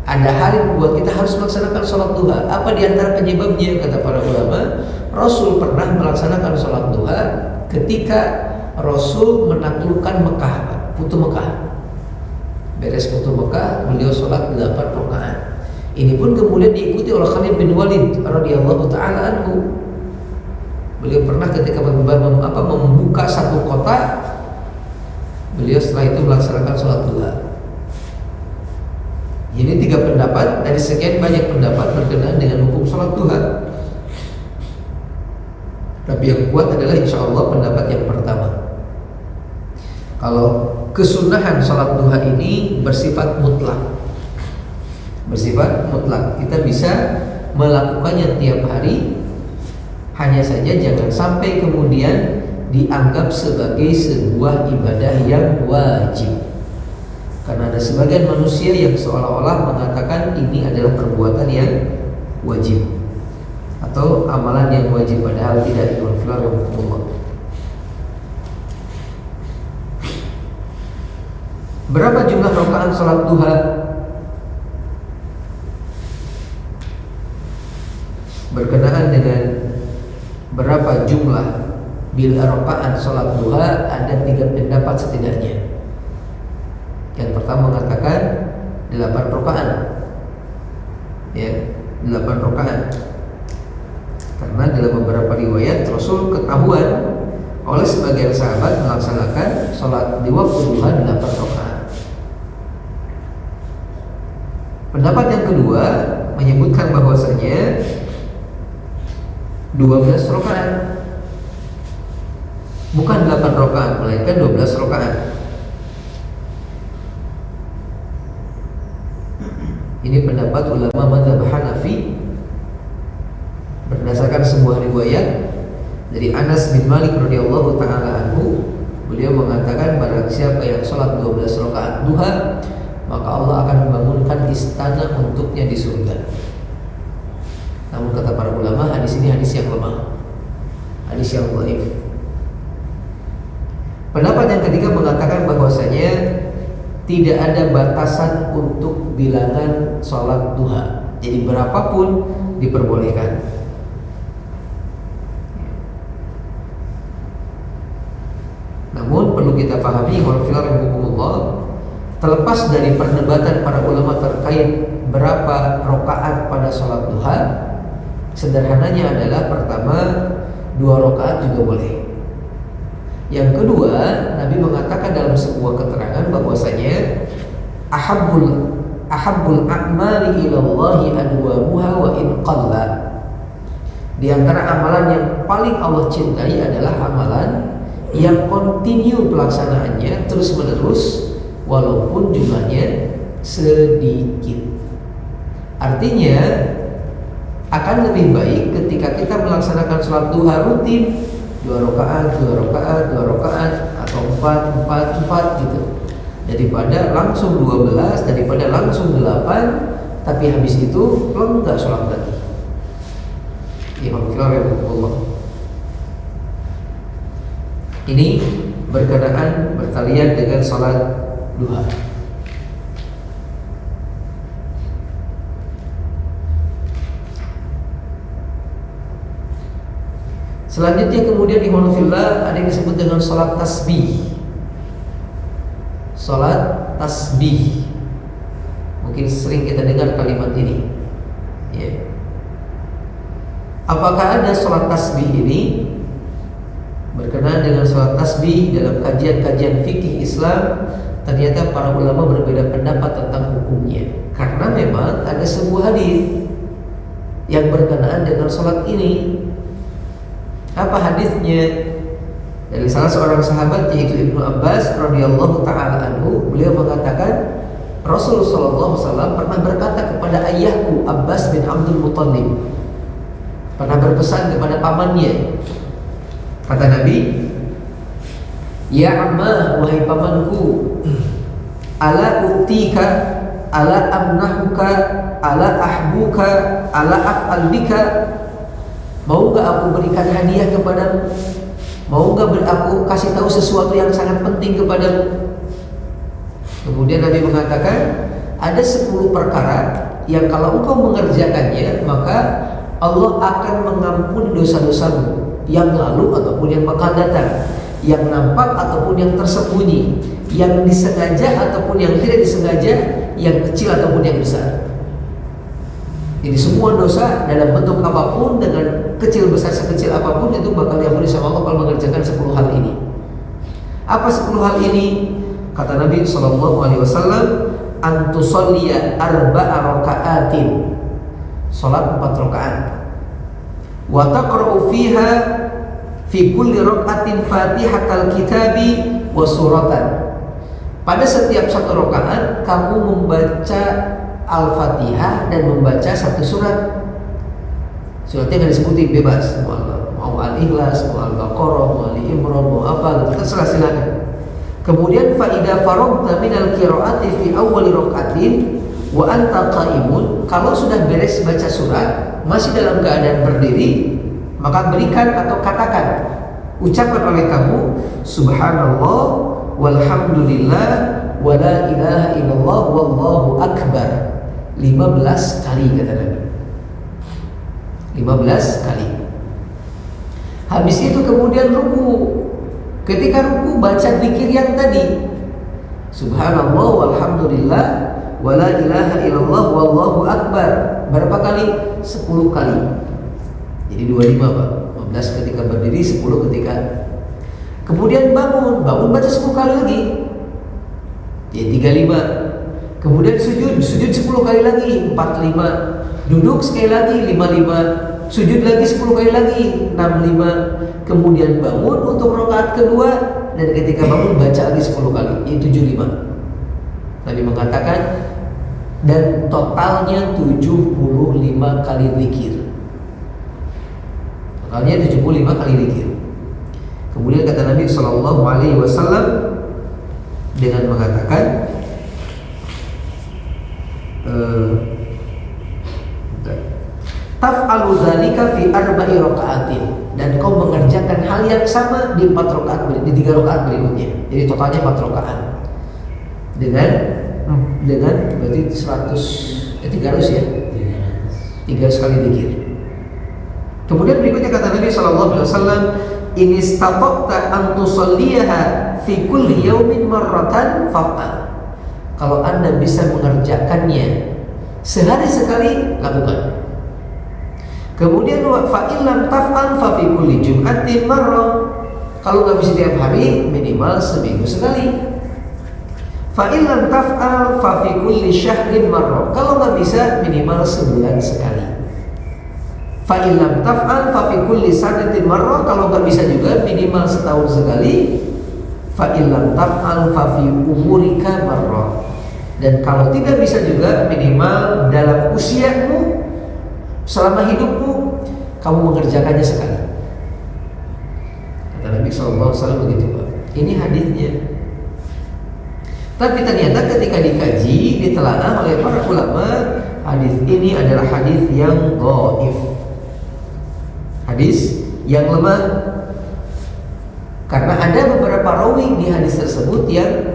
ada hal yang membuat kita harus melaksanakan sholat duha. Apa diantara penyebabnya? Kata para ulama, Rasul pernah melaksanakan sholat duha ketika Rasul menaklukkan Mekah, Futuh Mekah. Beres Futuh Mekah, beliau sholat 8 rakaat. Ini pun kemudian diikuti oleh Khalid bin Walid radhiyallahu taala anhu. Beliau pernah ketika membuka satu kota, beliau setelah itu melaksanakan sholat duha. Ini 3 pendapat dari sekian banyak pendapat berkenaan dengan hukum sholat duha. Tapi yang kuat adalah insya Allah pendapat yang pertama. Kalau kesunahan sholat duha ini bersifat mutlak, kita bisa melakukannya tiap hari. Hanya saja jangan sampai kemudian dianggap sebagai sebuah ibadah yang wajib, karena ada sebagian manusia yang seolah-olah mengatakan ini adalah perbuatan yang wajib atau amalan yang wajib, padahal tidak. Berapa jumlah rakaat salat duha? Berkenaan dengan berapa jumlah bila rakaat salat duha, ada 3 pendapat setidaknya. Yang pertama mengatakan 8 rakaat, ya, 8 rakaat. Karena dalam beberapa riwayat Rasul ketahuan oleh sebagian sahabat melaksanakan sholat di waktu duha 8 rakaat. Pendapat yang kedua menyebutkan bahwasanya 12 rakaat, bukan 8 rakaat, melainkan 12 rakaat. Ini pendapat ulama mazhab Hanafi berdasarkan sebuah riwayat dari Anas bin Malik radhiyallahu taala anhu. Beliau mengatakan barang siapa yang sholat 12 rakaat duha, maka Allah akan membangunkan istana untuknya di surga. Namun kata para ulama, hadis ini hadis yang lemah, hadis yang dhaif. Pendapat yang ketiga mengatakan bahwasanya 13 tidak ada batasan untuk bilangan sholat duha. Jadi berapapun diperbolehkan. Namun perlu kita pahami, terlepas dari perdebatan para ulama terkait berapa rakaat pada sholat duha, sederhananya adalah pertama 2 rakaat juga boleh. Yang kedua, Nabi mengatakan dalam sebuah keterangan bahwasanya ahabbul a'mali ilallahi adwamuha wa in qalla. Di antara amalan yang paling Allah cintai adalah amalan yang kontinu pelaksanaannya terus menerus walaupun jumlahnya sedikit. Artinya akan lebih baik ketika kita melaksanakan sholat duha rutin 2 rakaat atau 4 gitu, daripada langsung 12, daripada langsung 8 tapi habis itu enggak sholat lagi. Ini berkenaan bertalian dengan sholat duha. Selanjutnya kemudian di Ikhwanullah ada yang disebut dengan sholat tasbih. Sholat tasbih, mungkin sering kita dengar kalimat ini, ya. Apakah ada sholat tasbih ini? Berkenaan dengan sholat tasbih dalam kajian-kajian fikih Islam, ternyata para ulama berbeda pendapat tentang hukumnya. Karena memang ada sebuah hadis yang berkenaan dengan sholat ini. Apa hadisnya? Dari salah seorang sahabat yaitu Ibnu Abbas radhiyallahu taala anhu, beliau mengatakan Rasulullah sallallahu alaihi wasallam pernah berkata kepada ayahku Abbas bin Abdul Muthalib, pernah berpesan kepada pamannya. Kata Nabi, "Ya amma, wahai pamanku, ala utika, ala amnahuka, ala ahbuka, ala af'al bika." Mau gak aku berikan hadiah kepadamu? Mau gak aku kasih tahu sesuatu yang sangat penting kepadamu? Kemudian Nabi mengatakan, ada 10 perkara yang kalau engkau mengerjakannya, maka Allah akan mengampuni dosa-dosamu yang lalu ataupun yang bakal datang, yang nampak ataupun yang tersembunyi, yang disengaja ataupun yang tidak disengaja, yang kecil ataupun yang besar. Jadi semua dosa dalam bentuk apapun, dengan kecil besar sekecil apapun, itu bakal diampuni sama Allah kalau mengerjakan 10 hal ini. Apa 10 hal ini? Kata Nabi SAW, antusolliya arba'a raka'atin, salat 4 rakaat, wa taqra'u fiha fi kulli raka'atin fatihatal kitabi wa suratan. Pada setiap 1 rakaat kamu membaca Al-Fatihah dan membaca 1 surat. Suratnya nggak disebutin, bebas, mau Al-Ikhlas, mau Al-Baqarah, mau Ali Imran, mau apa gitu, terserah, silakan. Kemudian faida faragta minal qiraati fi awwali rakaatin wa anta qaimun, kalau sudah beres baca surat masih dalam keadaan berdiri, maka berikan atau katakan, ucapkan oleh kamu subhanallah walhamdulillah wa la ilaha illallah wallahu akbar 15 kali, kata Nabi. 15 kali. Habis itu kemudian ruku. Ketika ruku baca zikir yang tadi, subhanallah walhamdulillah wa la ilaha illallah wallahu akbar. Berapa kali? 10 kali. Jadi 25, Pak. 15 ketika berdiri, 10 ketika. Kemudian bangun baca 10 kali lagi. Ya 35. Kemudian sujud 10 kali lagi, 45. Duduk sekali lagi, 55. Sujud lagi 10 kali lagi, 65. Kemudian bangun untuk rakaat kedua, dan ketika bangun baca lagi 10 kali, yaitu 75. Nabi mengatakan, dan totalnya 75 kali zikir. Totalnya 75 kali zikir. Kemudian kata Nabi sallallahu alaihi wasallam dengan mengatakan, taf'alu dzalika fi arba'i raka'atin, dan kau mengerjakan hal yang sama di 4 rakaat, di 3 rakaat berikutnya. Jadi totalnya 4 rakaat. dengan berarti 300 ya, 300 kali zikir. Kemudian berikutnya kata Nabi SAW, in istata'ta an tusalliha fi kulli yaumin marratan fa'al. Kalau Anda bisa mengerjakannya sehari sekali, lakukan. Kemudian fa illam taf'al fa fi kulli jum'atin marrah. Kalau nggak bisa tiap hari, minimal seminggu sekali. Fa illam taf'al fa fi kulli syahrin marrah. Kalau nggak bisa, minimal sebulan sekali. Fa illam taf'al fa fi kulli sanatin marrah. Kalau nggak bisa juga, minimal setahun sekali. Fa illam taf'al fa fi umurika marrah. Dan kalau tidak bisa juga, minimal dalam usiamu, selama hidupmu, kamu mengerjakannya sekali. Kata Nabi SAW begitu, Pak. Ini hadisnya. Tapi ternyata ketika dikaji, ditelaah oleh para ulama, hadis ini adalah hadis yang dhaif, hadis yang lemah. Karena ada beberapa rawi di hadis tersebut yang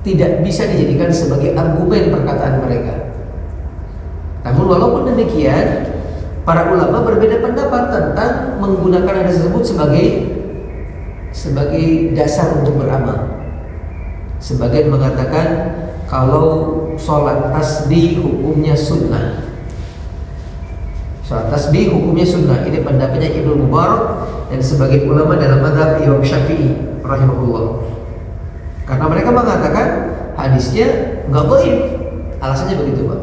tidak bisa dijadikan sebagai argumen perkataan mereka. Namun walaupun demikian, para ulama berbeda pendapat tentang menggunakan hadis tersebut sebagai dasar untuk beramal. Sebagian mengatakan kalau sholat tasbih hukumnya sunnah. Sholat tasbih hukumnya sunnah. Ini pendapatnya Ibnu Mubarak dan sebagian ulama dalam mazhab Imam Syafi'i rahimahullah. Karena mereka mengatakan hadisnya nggak dhaif. Alasannya begitu, Pak.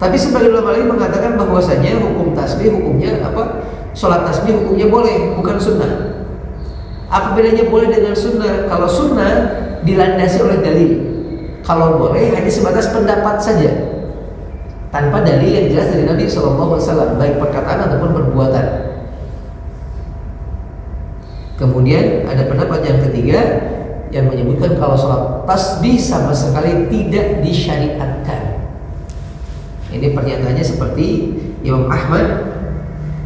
Tapi sebagian ulama lain mengatakan bahwasanya hukum tasbih hukumnya apa? Sholat tasbih hukumnya boleh, bukan sunnah. Apa bedanya boleh dengan sunnah? Kalau sunnah dilandasi oleh dalil. Kalau boleh hanya sebatas pendapat saja, tanpa dalil yang jelas dari Nabi SAW, baik perkataan ataupun perbuatan. Kemudian ada pendapat yang ketiga yang menyebutkan kalau sholat tasbih sama sekali tidak disyariatkan. Ini pernyataannya seperti Imam Ahmad,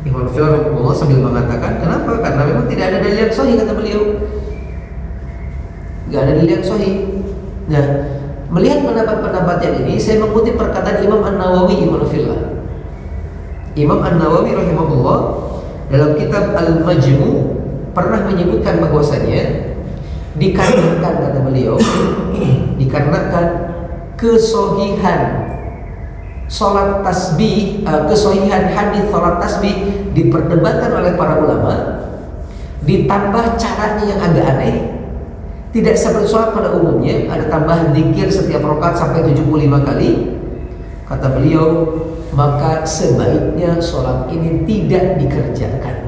Imam Firman sambil mengatakan, kenapa? Karena memang tidak ada dalil yang sahih, kata beliau. Gak ada dalil yang sahih. Nah, melihat pendapat-pendapat yang ini, saya mengutip perkataan Imam An-Nawawi Imam An-Nawawi rahimahullah dalam kitab Al-Majmu' pernah menyebutkan bahwasanya dikarenakan, kata beliau, dikarenakan kesohihan sholat tasbih, kesohihan hadis sholat tasbih diperdebatkan oleh para ulama, ditambah caranya yang agak aneh, tidak seperti sholat pada umumnya, ada tambahan zikir setiap rakaat sampai 75 kali. Kata beliau, maka sebaiknya sholat ini tidak dikerjakan.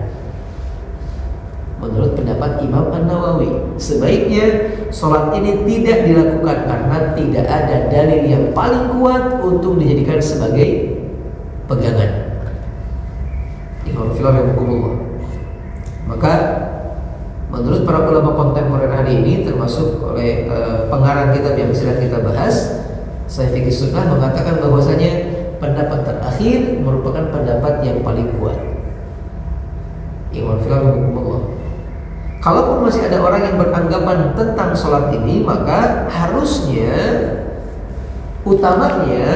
Menurut pendapat Imam An-Nawawi, sebaiknya sholat ini tidak dilakukan karena tidak ada dalil yang paling kuat untuk dijadikan sebagai pegangan. Maka menurut para ulama kontemporer hari ini, termasuk oleh pengarang kitab yang sedang kita bahas, Sahih Fiqh Sunnah, mengatakan bahwasanya pendapat terakhir merupakan pendapat yang paling kuat. Kalaupun masih ada orang yang beranggapan tentang sholat ini, maka harusnya, utamanya,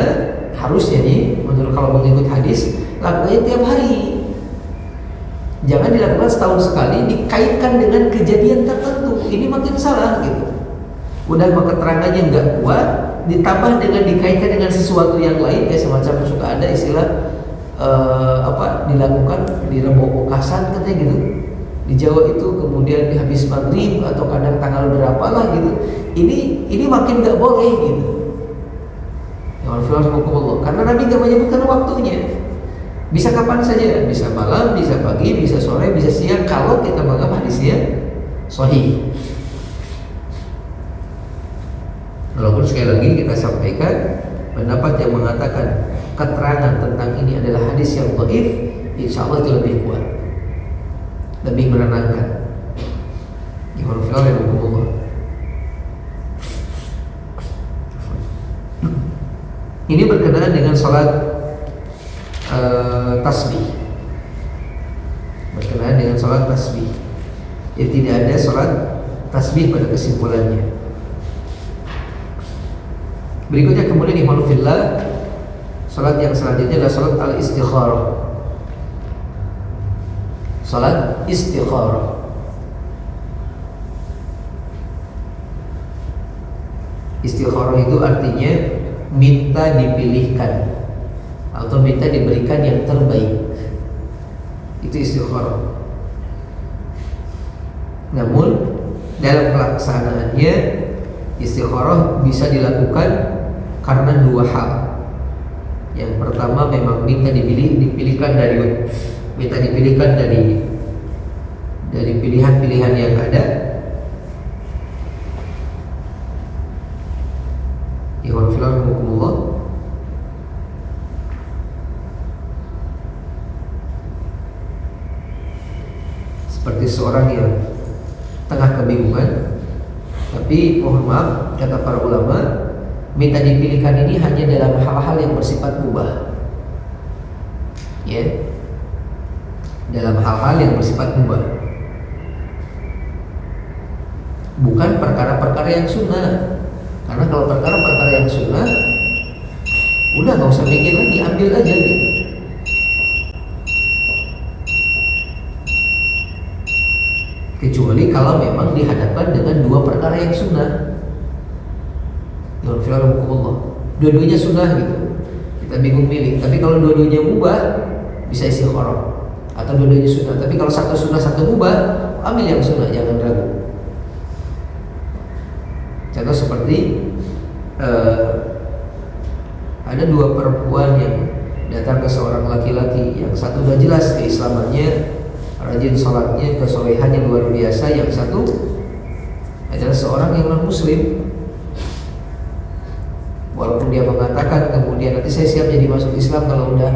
harusnya nih, menurut kalau mengikut hadis, lakukannya tiap hari. Jangan dilakukan setahun sekali, dikaitkan dengan kejadian tertentu. Ini makin salah gitu. Udah keterangannya nggak kuat, ditambah dengan dikaitkan dengan sesuatu yang lain, kayak semacam suka ada istilah dilakukan di Rebo Okasan katanya gitu. Di Jawa itu kemudian di habis maghrib atau kadang tanggal berapa lah gitu. Ini makin nggak boleh gitu. Karena Nabi nggak menyebutkan waktunya. Bisa kapan saja, bisa malam, bisa pagi, bisa sore, bisa siang. Kalau kita menganggap hadisnya sahih. Walaupun sekali lagi kita sampaikan pendapat yang mengatakan keterangan tentang ini adalah hadis yang dhaif, insya Allah itu lebih kuat, lebih menenangkan. Ini berkenaan dengan sholat tasbih. Berkenaan dengan sholat tasbih. Jadi tidak ada sholat tasbih pada kesimpulannya. Berikutnya kemudian ikhwan fillah, salat yang selanjutnya adalah salat al-istikharah. Salat istikharah. Istikharah itu artinya minta dipilihkan atau minta diberikan yang terbaik. Itu istikharah. Namun dalam pelaksanaannya istikharah bisa dilakukan karena dua hal. Yang pertama memang minta dipilihkan dari pilihan-pilihan yang ada. Ikhwan fillah rahimakumullah. Seperti seorang yang tengah kebingungan, tapi mohon maaf kata para ulama, minta dipilihkan ini hanya dalam hal-hal yang bersifat mubah. Ya. Dalam hal-hal yang bersifat mubah. Bukan perkara-perkara yang sunnah. Karena kalau perkara-perkara yang sunnah, udah gak usah mikir lagi, ambil aja gitu. Kecuali kalau memang dihadapkan dengan dua perkara yang sunnah. Dua-duanya sunnah gitu, kita bingung milih. Tapi kalau dua-duanya mubah, bisa istikharah. Atau dua-duanya sunnah. Tapi kalau satu sunnah satu mubah, ambil yang sunnah, jangan ragu. Contoh seperti ada dua perempuan yang datang ke seorang laki-laki. Yang satu sudah jelas keislamannya, rajin sholatnya, kesolehannya luar biasa. Yang satu adalah seorang yang non muslim. Walaupun dia mengatakan kemudian nanti saya siap jadi masuk Islam kalau udah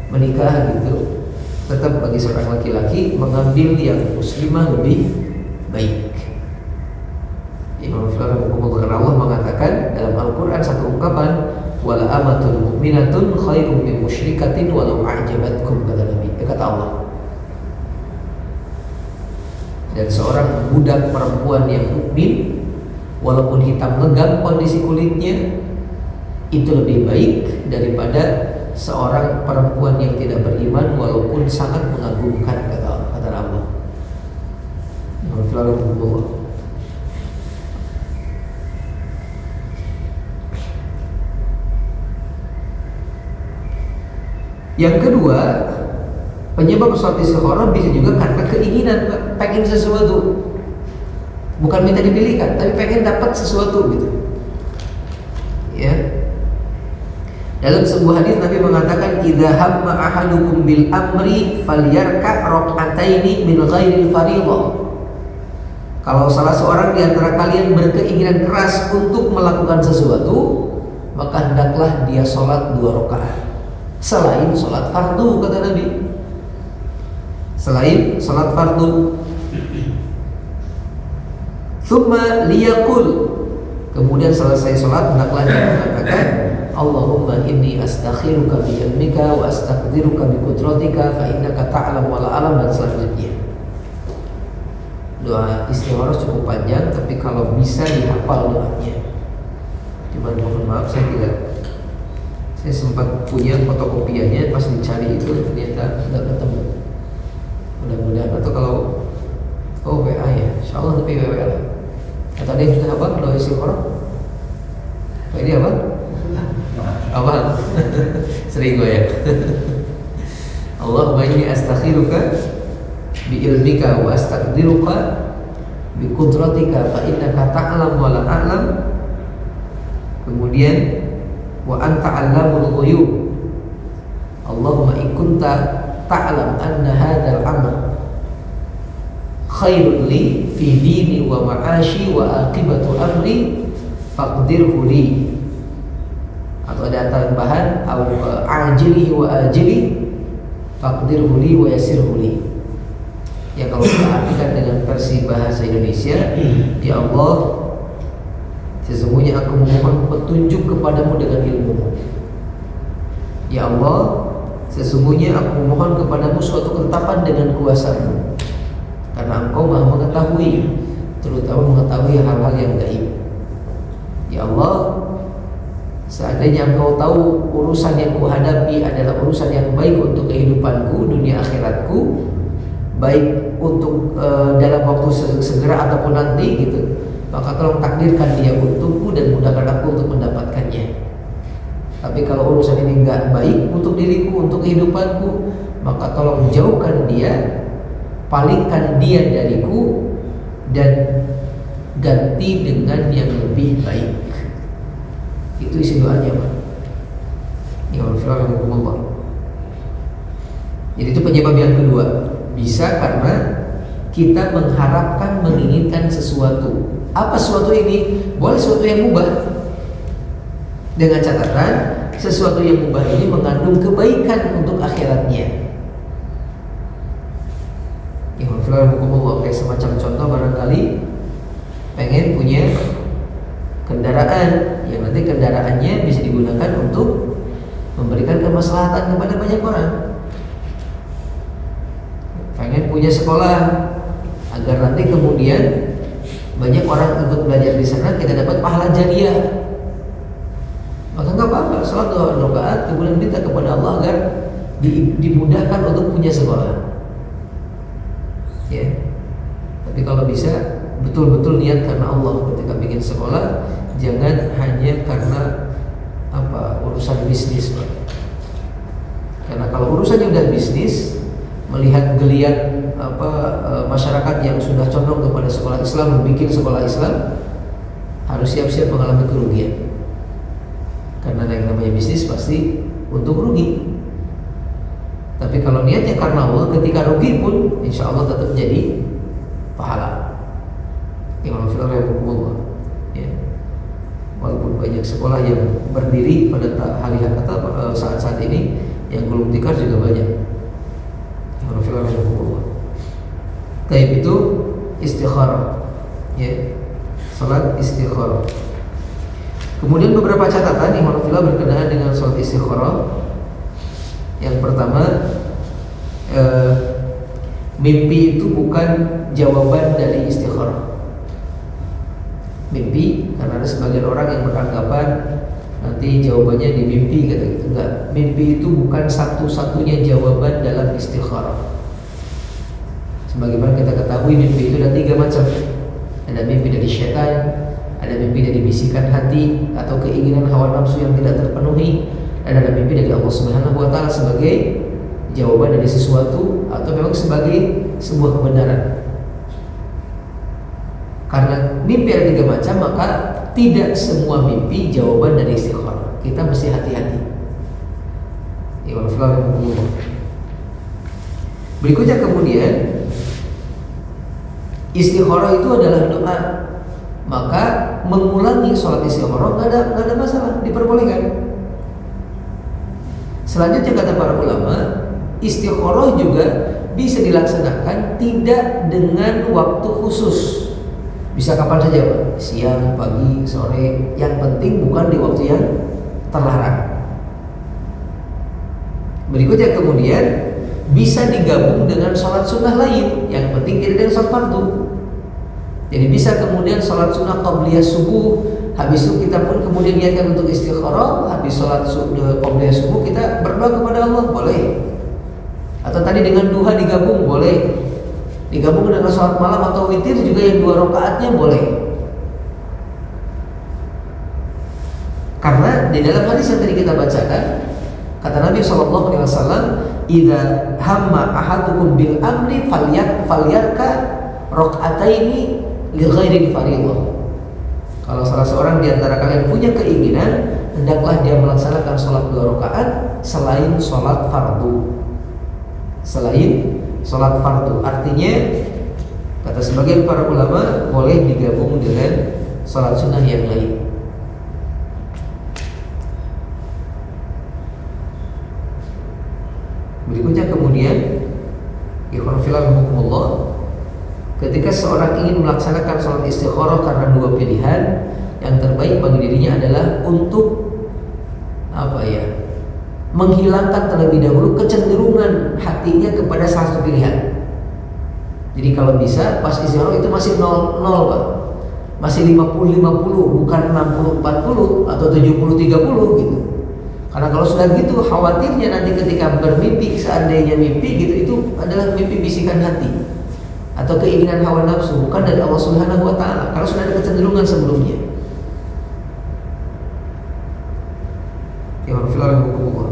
menikah gitu, tetap bagi seorang laki-laki mengambil yang muslimah lebih baik. Imam Karena Allah mengatakan dalam Al-Quran satu ungkapan, wala amatun mu'minatun khairum min musyrikatin walau a'jabatkum, kata Nabi, kata Allah. Dan seorang budak perempuan yang mukmin, walaupun hitam legam kondisi kulitnya, itu lebih baik daripada seorang perempuan yang tidak beriman walaupun sangat mengagumkan, kata Allah. Yang kedua, penyebab sholat istikharah bisa juga karena keinginan, pengen sesuatu. Bukan minta dipilihkan, tapi pengen dapat sesuatu gitu. Ya. Dalam sebuah hadis Nabi mengatakan, "Idza hamma ahadukum bil amri falyarka' rak'ataini min ghairil fardhah." Kalau salah seorang di antara kalian berkeinginan keras untuk melakukan sesuatu, maka hendaklah dia sholat 2 rakaat. Selain sholat fardu, kata Nabi. Selain sholat fardu. Tsumma liyaqul. Kemudian selesai sholat, hendaklah dia mengatakan, Allahumma inni astakhiruka bi ilmika wa astaqdiruka bi qudratika fa innaka ta'lam wa la a'lam, dan selanjutnya. Doa istikharah cukup panjang, tapi kalau bisa dihafal doanya. Cuman mohon maaf saya sempat punya fotokopiannya, pas dicari itu ternyata tidak ketemu. Mudah-mudahan, atau kalau WA ya, insyaallah tapi WA lah. Atau dia sudah apa doa istikharah? Ini apa? Apa? Sering gue ya. Allahumma inni astakhiruka bi ilmika wa astaqdiruka bi qudratika fa innaka ta'lam wa la a'lam. Kemudian wa anta 'allamul ghuyub. Allahumma in kunta ta'lam anna hadzal amal khairun li fi dini wa ma'ashi wa aqibatu amri faqdirhu li. Atau ada tambahan ajili wa ajili faqdirhu li wa yassirhu li. Ya, kalau kita artikan dengan versi bahasa Indonesia, ya Allah, sesungguhnya aku memohon petunjuk kepadamu dengan ilmu. Ya Allah, sesungguhnya aku memohon kepadamu suatu ketetapan dengan kuasamu, karena engkau maha mengetahui, terutama mengetahui hal-hal yang gaib. Ya Allah, Seandainya engkau tahu urusan yang kuhadapi adalah urusan yang baik untuk kehidupanku, dunia akhiratku, baik untuk dalam waktu segera ataupun nanti gitu, maka tolong takdirkan dia untukku dan mudahkan aku untuk mendapatkannya. Tapi kalau urusan ini enggak baik untuk diriku, untuk kehidupanku, maka tolong jauhkan dia, palingkan dia dariku, dan ganti dengan yang lebih baik. Itu isi doanya, Pak. Ya Allah. Jadi itu penyebab yang kedua. Bisa karena kita mengharapkan, menginginkan sesuatu. Apa sesuatu ini? Boleh sesuatu yang mubah, dengan catatan sesuatu yang mubah ini mengandung kebaikan untuk akhiratnya. Ya Allah, kayak semacam contoh, barangkali pengen punya kendaraan yang nanti kendaraannya bisa digunakan untuk memberikan kemaslahatan kepada banyak orang. Pengen punya sekolah agar nanti kemudian banyak orang ikut belajar di sana, kita dapat pahala jariah. Maka nggak apa-apa, salat 2 rakaat kemudian minta kepada Allah agar dimudahkan untuk punya sekolah. Ya. Tapi kalau bisa betul-betul niat karena Allah ketika bikin sekolah, jangan hanya karena urusan bisnis, Pak. Karena kalau urusannya udah bisnis, melihat geliat masyarakat yang sudah condong kepada sekolah Islam, membuat sekolah Islam, harus siap-siap mengalami kerugian. Karena yang namanya bisnis pasti untuk rugi. Tapi kalau niatnya karena Allah, ketika rugi pun insya Allah tetap jadi pahala. Imam Fir'aun ya. Walaupun banyak sekolah yang berdiri pada hari atau saat-saat ini, yang gulung tikar juga banyak. Imam Fir'aun. Taib itu istikharah, ya, salat istikharah. Kemudian beberapa catatan Imam Fir'aun berkenaan dengan salat istikharah. Yang pertama, mimpi itu bukan jawaban dari istikharah. Mimpi, karena ada sebagian orang yang beranggapan nanti jawabannya di mimpi, kata gitu. Enggak, mimpi itu bukan satu-satunya jawaban dalam istikharah. Sebagaimana kita ketahui, mimpi itu ada 3 macam. Ada mimpi dari syaitan, ada mimpi dari bisikan hati atau keinginan hawa nafsu yang tidak terpenuhi, dan ada mimpi dari Allah Subhanahu wa taala sebagai jawaban dari sesuatu atau memang sebagai sebuah kebenaran. Karena mimpi ada 3 macam, maka tidak semua mimpi jawaban dari istikharah. Kita mesti hati-hati. Berikutnya kemudian, istikharah itu adalah doa. Maka mengulangi sholat istikharah nggak ada masalah, diperbolehkan. Selanjutnya kata para ulama, istikharah juga bisa dilaksanakan tidak dengan waktu khusus. Bisa kapan saja, Pak. Siang, pagi, sore. Yang penting bukan di waktu yang terlarang. Berikutnya kemudian bisa digabung dengan sholat sunnah lain. Yang penting tidak dengan sholat fardu. Jadi bisa kemudian sholat sunnah qabliyah subuh, habis itu kita pun kemudian niatkan untuk istikharah. Habis sholat qabliyah subuh kita berdoa kepada Allah, boleh. Atau tadi dengan duha digabung, boleh. Digabung dengan sholat malam atau witir juga yang 2 rakaatnya boleh. Karena di dalam hadis yang tadi kita bacakan, kata Nabi SAW, "Idza hamma ahadukum bil amri falyarka raka'ataini li ghairi fardhah." Kalau salah seorang di antara kalian punya keinginan, hendaklah dia melaksanakan sholat 2 rakaat selain sholat fardu. Selain sholat fardu, artinya kata sebagian para ulama boleh digabung dengan sholat sunnah yang lain. Berikutnya kemudian, ikhwan fillah rahimakumullah, ketika seorang ingin melaksanakan sholat istikharah karena 2 pilihan, yang terbaik bagi dirinya adalah untuk menghilangkan terlebih dahulu kecenderungan hatinya kepada salah satu pilihan. Jadi kalau bisa pas istikharah itu masih 0-0, Pak. Masih 50-50, bukan 60-40 atau atau 70-30 gitu. Karena kalau sudah gitu, khawatirnya nanti ketika bermimpi, seandainya mimpi gitu, itu adalah mimpi bisikan hati atau keinginan hawa nafsu, bukan dari Allah Subhanahu wa taala. Kalau sudah ada kecenderungan sebelumnya. Ya Allah.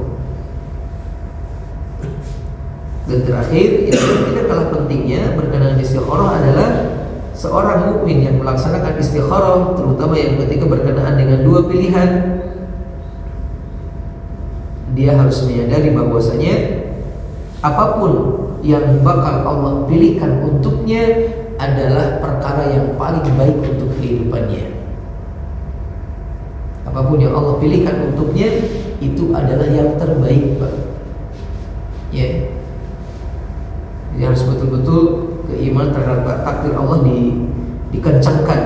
Dan terakhir, yang tidak kalah pentingnya berkenaan istikharah adalah seorang mukmin yang melaksanakan istikharah, terutama yang ketika berkenaan dengan dua pilihan, dia harus menyadari bahwasanya apapun yang bakal Allah pilihkan untuknya adalah perkara yang paling baik untuk kehidupannya. Apapun yang Allah pilihkan untuknya itu adalah yang terbaik, Pak. Ya. Jadi harus betul-betul keimanan terhadap takdir Allah dikencangkan.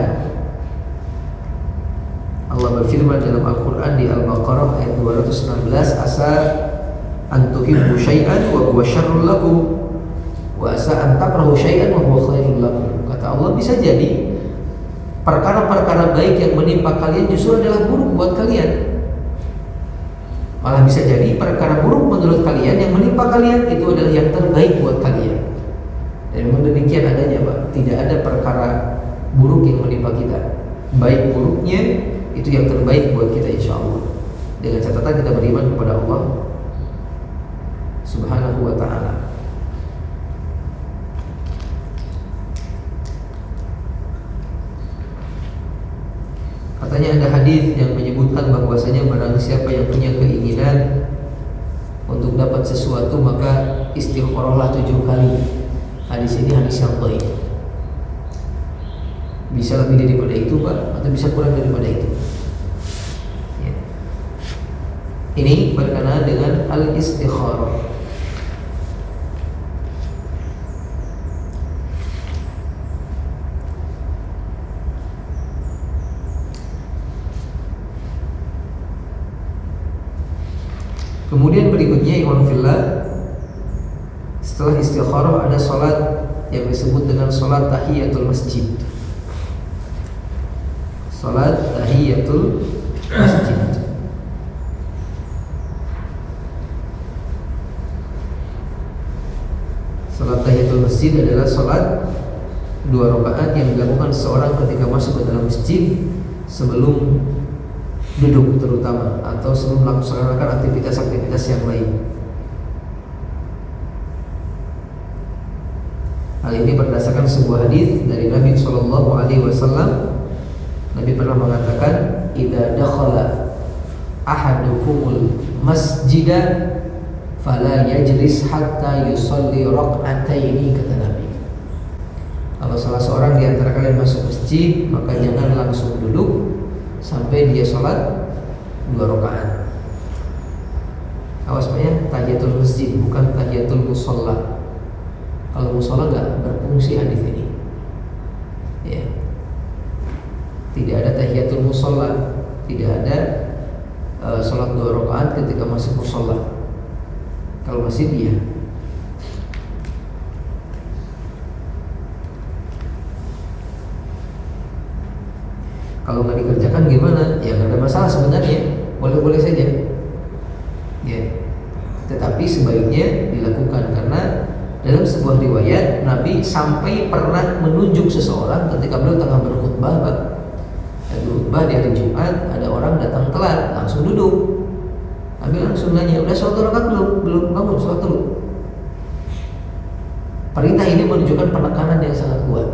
Allah berfirman dalam Al-Quran di Al-Baqarah ayat 216, asa an tuhibbu syai'an wa huwa syarrul lakum wa asa an takrahu syai'an wa huwa khairul lakum. Kata Allah, bisa jadi perkara-perkara baik yang menimpa kalian justru adalah buruk buat kalian. Malah bisa jadi perkara buruk menurut kalian yang menimpa kalian itu adalah yang terbaik buat kalian. Dan memang demikian adanya, Pak. Tidak ada perkara buruk yang menimpa kita. Baik buruknya itu yang terbaik buat kita, insya Allah. Dengan catatan kita beriman kepada Allah Subhanahu wa ta'ala. Katanya ada hadis yang menyebutkan bahwasanya barang siapa yang punya keinginan untuk dapat sesuatu maka istikharahlah 7 kali. Hadis ini hadis yang baik. Bisa lebih daripada itu, Pak, atau bisa kurang daripada itu. Ya. Ini berkenaan dengan al-istikharah. Kemudian berikutnya, ikhwan fillah, setelah istikharah ada salat yang disebut dengan salat tahiyatul masjid. Salat tahiyatul masjid. Salat tahiyatul masjid adalah salat 2 rakaat yang dilakukan seseorang ketika masuk ke dalam masjid sebelum duduk terutama, atau sebelum melaksanakan aktivitas-aktivitas yang lain. Hal ini berdasarkan sebuah hadis dari Nabi Shallallahu Alaihi Wasallam. Nabi pernah mengatakan, "Idza dakhala ahadukumul masjida fala yajlis hatta yusalli rak'ataini," kata Nabi. Kalau salah seorang di antara kalian masuk masjid, maka jangan langsung duduk sampai dia sholat 2 rakaat. Awas Pak ya, tahiyatul masjid bukan tahiyatul musholla. Kalau musholla nggak berfungsi hadis ini. Ya. Tidak ada tahiyatul musholla, tidak ada sholat 2 rakaat ketika masuk musholla. Kalau masjid iya. Kalau nggak dikerjakan gimana? Ya nggak ada masalah sebenarnya, boleh-boleh saja. Ya, tetapi sebaiknya dilakukan karena dalam sebuah riwayat Nabi sampai pernah menunjuk seseorang ketika beliau tengah berkhutbah, Pak. Berkhutbah di hari Jumat, ada orang datang telat, langsung duduk. Nabi langsung nanya, udah sholat rakaat belum? Belum, bangun sholat dulu. Perintah ini menunjukkan penekanan yang sangat kuat.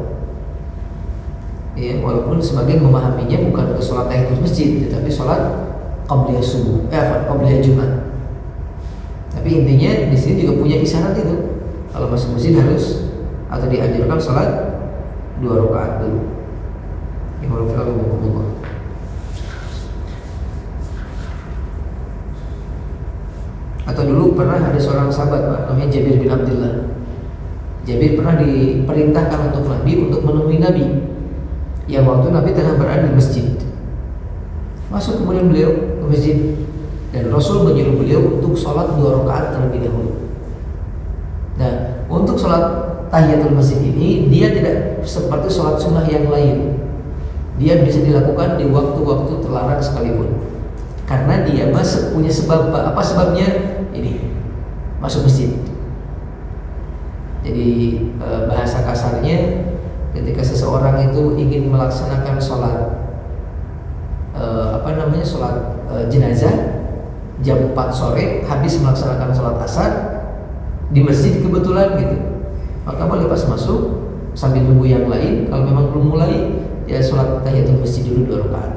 Ya, walaupun sebagian memahaminya bukan ke sholat tahiyatul masjid, tetapi sholat qabliyah subuh, qabliyah Jumat. Tapi intinya di sini juga punya isyarat itu. Kalau masuk masjid harus atau dianjurkan sholat 2 rakaat dulu. Atau dulu pernah ada seorang sahabat, Pak, namanya Jabir bin Abdullah. Jabir pernah diperintahkan untuk Nabi untuk menemui Nabi. Yang waktu Nabi tengah berada di masjid. Masuk kemudian beliau ke masjid dan Rasul menyuruh beliau untuk sholat 2 rakaat terlebih dahulu. Nah, untuk sholat tahiyatul masjid ini dia tidak seperti sholat sunnah yang lain. Dia bisa dilakukan di waktu-waktu terlarang sekalipun. karena dia punya sebab. Apa sebabnya? Ini masuk masjid. Jadi bahasa kasarnya, ketika seseorang itu ingin melaksanakan sholat sholat jenazah jam 4 sore, habis melaksanakan sholat asar di masjid kebetulan gitu, maka boleh pas masuk sambil nunggu yang lain. Kalau memang belum mulai, ya sholat tahiyatul masjid dulu 2 rakaat.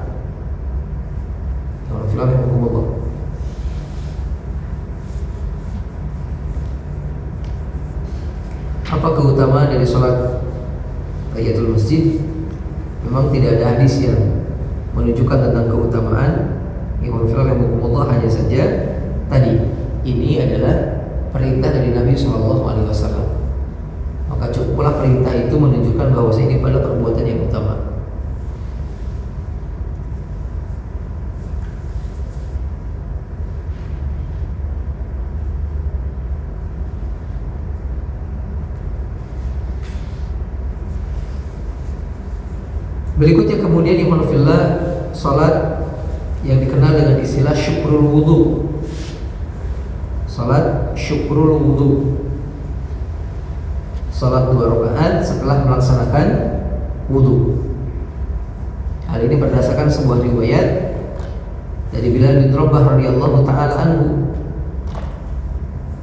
Apa keutamaan dari sholat tahiyatul masjid? Memang tidak ada hadis yang menunjukkan tentang keutamaan. Hanya saja tadi ini adalah perintah dari Nabi SAW. Maka cukuplah perintah itu menunjukkan bahwa ini adalah perbuatan yang utama. Berikutnya kemudian ikhwanullah, salat yang dikenal dengan istilah syukrul wudu. Salat syukrul wudu. Salat 2 rakaat setelah melaksanakan wudu. Hal ini berdasarkan sebuah riwayat dari Bilal bin Rabah radhiyallahu taala anhu.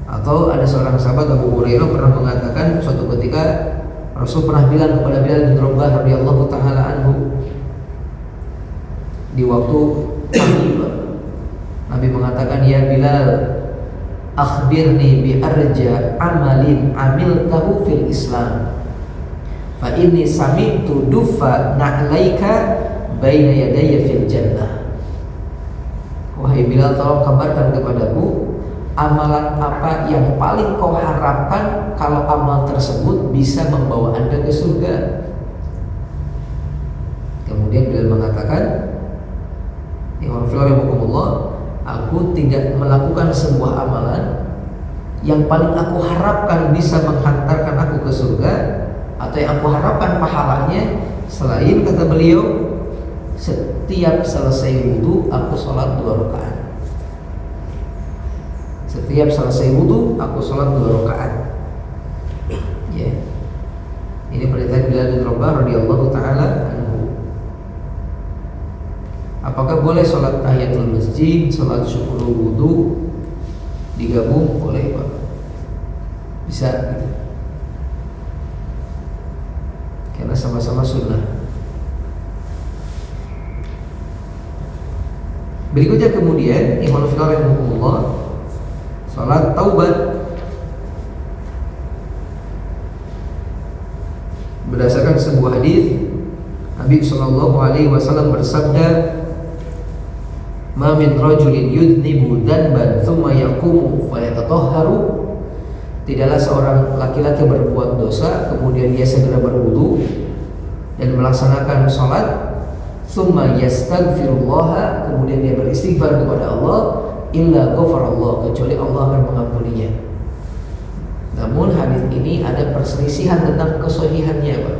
Atau ada seorang sahabat, Abu Hurairah, pernah mengatakan suatu ketika Rasul pernah bilang kepada Bilal bin Rabah radhiyallahu taala anhu di waktu pagi, Nabi mengatakan, "Ya Bilal, akhbirni bi arja amalin amiltahu fil Islam. Fa inni sami'tu duffa na'laika baina yadayya fil jannah." Wahai Bilal, tolong kabarkan kepadaku amalan apa yang paling kau harapkan kalau amal tersebut bisa membawa Anda ke surga. Kemudian Bilal mengatakan, aku tidak melakukan sebuah amalan yang paling aku harapkan bisa menghantarkan aku ke surga, atau yang aku harapkan pahalanya, selain, kata beliau, setiap selesai wudu aku sholat 2 rakaat. Setiap selesai wudu aku sholat 2 rakaat. Ya, ini perintah Bilal bin Rabah radhiyallahu taala anhu. Apakah boleh sholat tahiyatul masjid, sholat syukur wudu digabung? Boleh, Pak. Bisa gitu. Karena sama-sama sunnah. Berikutnya kemudian ikhwan fillah rahimakumullah, sholat taubat. Berdasarkan sebuah hadis, Nabi sallallahu alaihi wasallam bersabda, "Ma min rajulin yudnibu dzanban tsumma yaqumu fayatatahharu." Tidaklah seorang laki-laki berbuat dosa kemudian dia segera berwudu dan melaksanakan salat, tsumma yastaghfirullah, kemudian dia beristighfar kepada Allah, illa ghafarallah, kecuali Allah akan mengampuninya. Namun hadis ini ada perselisihan tentang kesahihannya, Pak.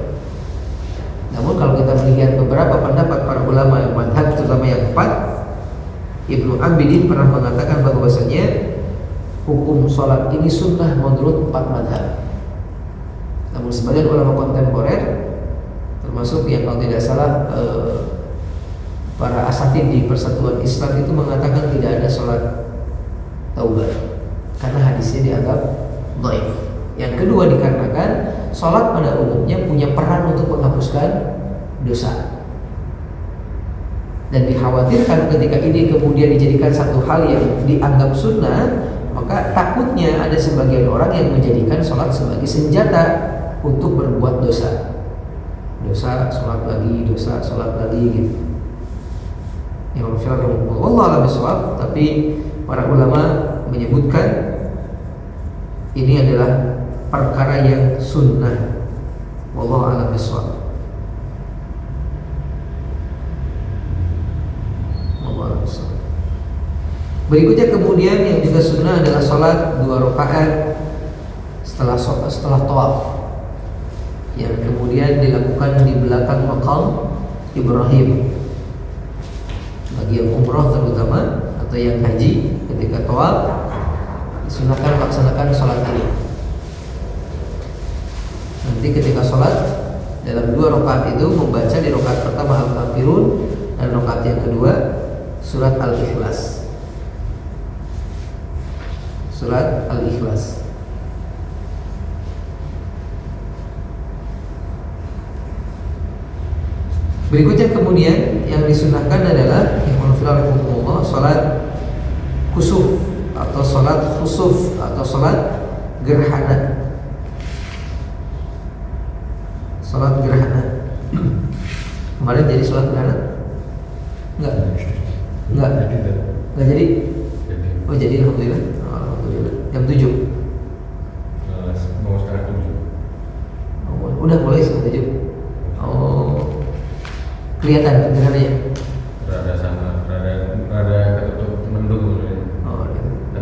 Namun kalau kita melihat beberapa pendapat para ulama yang madhab, terutama yang 4, Ibnu Abidin pernah mengatakan bahwasanya hukum sholat ini sunnah menurut 4 madhab. Namun sebagian ulama kontemporer, termasuk yang kalau tidak salah para asatid di Persatuan Islam itu mengatakan tidak ada sholat taubat karena hadisnya dianggap dhaif. Yang kedua, dikarenakan sholat pada umumnya punya peran untuk menghapuskan dosa, dan dikhawatirkan ketika ini kemudian dijadikan satu hal yang dianggap sunnah, maka takutnya ada sebagian orang yang menjadikan sholat sebagai senjata untuk berbuat dosa. Dosa, sholat lagi, dosa, sholat lagi gitu. Yang Allah alam bisawab, tapi para ulama menyebutkan ini adalah perkara yang sunnah. Wallahu alam bisawab. Berikutnya kemudian yang juga sunnah adalah sholat 2 rakaat setelah tawaf, yang kemudian dilakukan di belakang makam Ibrahim. Bagi yang umrah terutama atau yang haji ketika tawaf disunahkan melaksanakan sholat ini. Nanti ketika sholat dalam 2 rakaat itu membaca di rakaat pertama Al-Kafirun dan rakaat yang kedua surat Al-Ikhlas. Surat Al-Ikhlas. Berikutnya kemudian yang disunahkan adalah sholat kusuf atau sholat khusuf atau sholat gerhana. Sholat gerhana. Kemarin jadi sholat gerhana? Enggak jadi. Oh jadi, alhamdulillah. Jam 7. Mau setengah 7. Udah mulai setengah 7. Oh, kelihatan gerhananya. Rada ketutup mendung. Oh,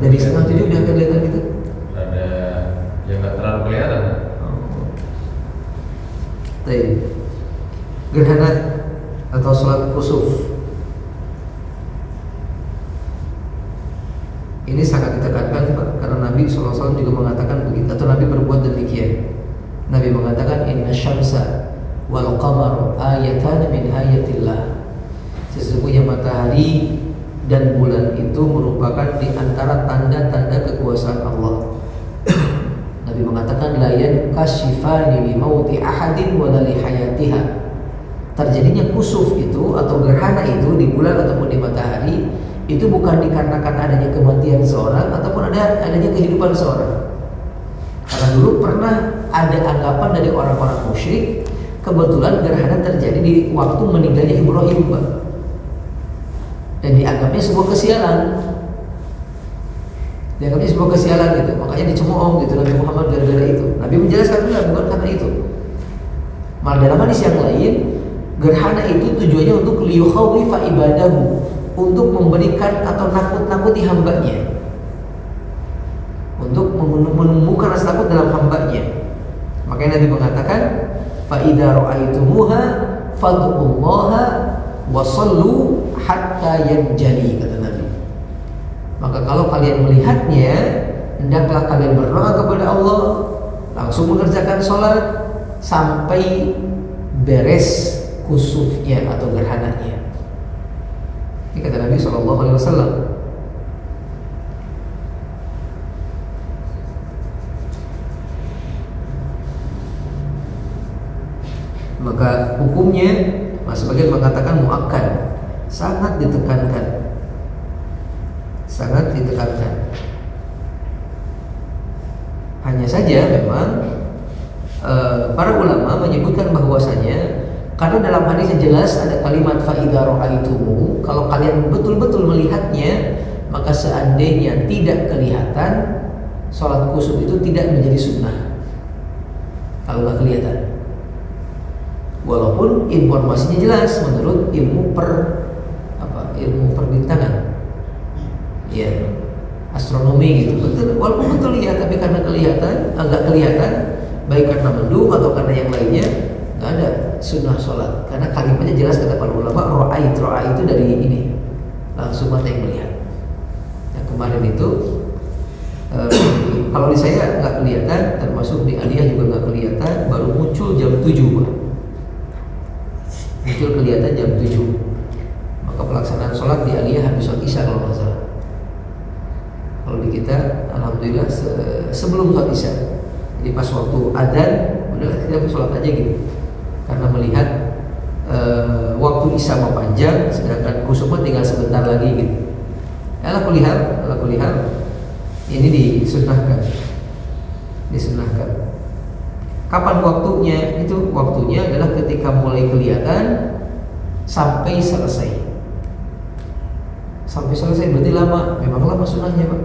dari setengah 7 udah kelihatan gitu. Ada yang nggak terlalu kelihatan. Gerhana atau sholat kusuf ini sangat ditekankan karena Nabi SAW juga mengatakan begitu, atau Nabi berbuat demikian. Nabi mengatakan inna syamsa wal qamar ayatan min ayatillah. Sesungguhnya matahari dan bulan itu merupakan di antara tanda-tanda kekuasaan Allah. Nabi mengatakan la yankashifani li mauti ahadin wa la li hayatiha. Terjadinya kusuf itu atau gerhana itu di bulan ataupun di matahari itu bukan dikarenakan adanya kematian seorang ataupun adanya kehidupan seorang. Karena dulu pernah ada anggapan dari orang-orang musyrik kebetulan gerhana terjadi di waktu meninggalnya Ibrahim, dan dianggapnya sebuah kesialan. Dianggapnya sebuah kesialan gitu, makanya dicemooh gitu Nabi Muhammad gara-gara itu. Nabi menjelaskan bukan karena itu. Malah dalam hadis yang lain, gerhana itu tujuannya untuk liyukhawifa ibadahu, untuk memberikan atau nakut-nakuti hambanya, untuk menumbuhkan rasa takut dalam hambanya. Makanya Nabi mengatakan fa idza ra'aitumuha fadhullaha wa sallu hatta yanjali, kata Nabi. Maka kalau kalian melihatnya, hendaklah kalian berdoa kepada Allah, langsung mengerjakan sholat sampai beres kusufnya atau gerhananya. Ini kata Nabi SAW. Maka hukumnya, sebagian mengatakan muakkad, sangat ditekankan. Sangat ditekankan. Hanya saja memang para ulama menyebutkan bahwasanya karena dalam hadis yang jelas ada kalimat fa idza ra'aitumu, kalau kalian betul-betul melihatnya, maka seandainya tidak kelihatan, sholat kusuf itu tidak menjadi sunnah kalau nggak kelihatan. Walaupun informasinya jelas menurut ilmu perbintangan, ya astronomi gitu, betul. Walaupun betul lihat, tapi karena nggak kelihatan, baik karena mendung atau karena yang lainnya, nggak ada sunnah sholat. Karena kalimatnya jelas kata para ulama, ro'a itu dari ini, langsung mata yang melihat. Yang kemarin itu kalau di saya nggak kelihatan, termasuk di Aliyah juga nggak kelihatan, baru muncul jam 7 Pak. Muncul kelihatan jam 7. Maka pelaksanaan sholat di Aliyah habis sholat isya kalau nggak salah. Kalau di kita alhamdulillah sebelum sholat isya. Jadi pas waktu adzan udah kita sholat aja gitu. Karena melihat waktu isya mau panjang, sedangkan kusufnya tinggal sebentar lagi gitu. Ala kulli hal ini disunahkan. Kapan waktunya? Itu waktunya adalah ketika mulai kelihatan sampai selesai. Sampai selesai berarti lama. Memang lama sunahnya Pak.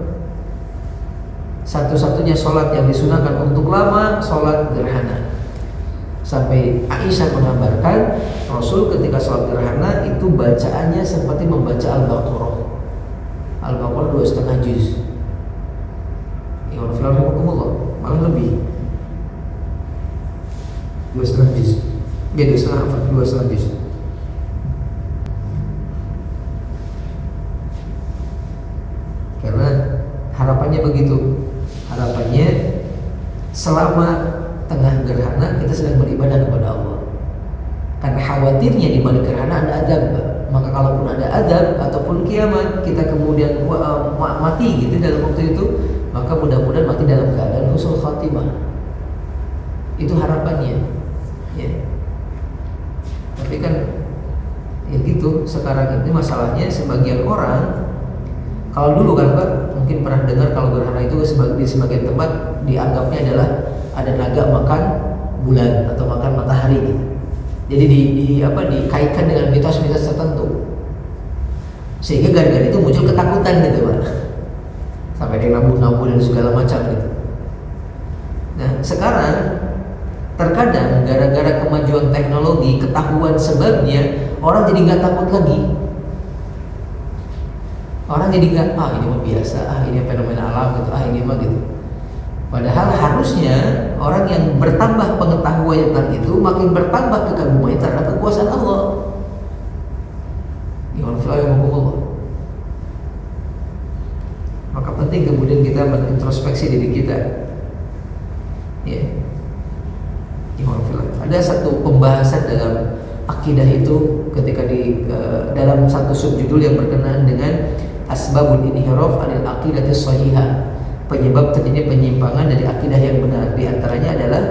Satu-satunya sholat yang disunahkan untuk lama, sholat gerhana. Sampai Aisyah mengabarkan Rasul ketika sholat gerhana itu bacaannya seperti membaca Al-Baqarah. Al-Baqarah 2,5 juz. Ya Allah, malah lebih. 2,5 juz. Ya 2,5 juz. harapannya begitu. Harapannya selama tengah gerhana kita sedang beribadah kepada Allah. Karena khawatirnya di balik gerhana ada azab. Maka kalaupun ada azab ataupun kiamat kita kemudian mati gitu dalam waktu itu, maka mudah-mudahan mati dalam keadaan husnul khatimah. Itu harapannya. Ya. Tapi kan ya gitu, sekarang ini masalahnya sebagian orang, kalau dulu kan Pak mungkin pernah dengar kalau gerhana itu di sebagian tempat dianggapnya adalah ada naga makan bulan atau makan matahari gitu. Jadi dikaitkan dengan mitos-mitos tertentu. Sehingga gara-gara itu muncul ketakutan gitu Pak. Sampai ada nabu-nabu dan segala macam gitu. Nah, sekarang terkadang gara-gara kemajuan teknologi, ketahuan sebabnya, orang jadi nggak takut lagi. Orang jadi nggak, ini mah biasa, ini fenomena alam gitu, ini mah gitu. Padahal harusnya orang yang bertambah pengetahuan tentang itu makin bertambah kekagumannya terhadap kekuasaan Allah. Allah. Maka penting kemudian kita mengintrospeksi diri kita. Ya. Ada satu pembahasan dalam akidah itu ketika dalam satu subjudul yang berkenaan dengan asbabul inhiraf anil aqidatis shahihah, penyebab terjadinya penyimpangan dari akidah yang benar. Di antaranya adalah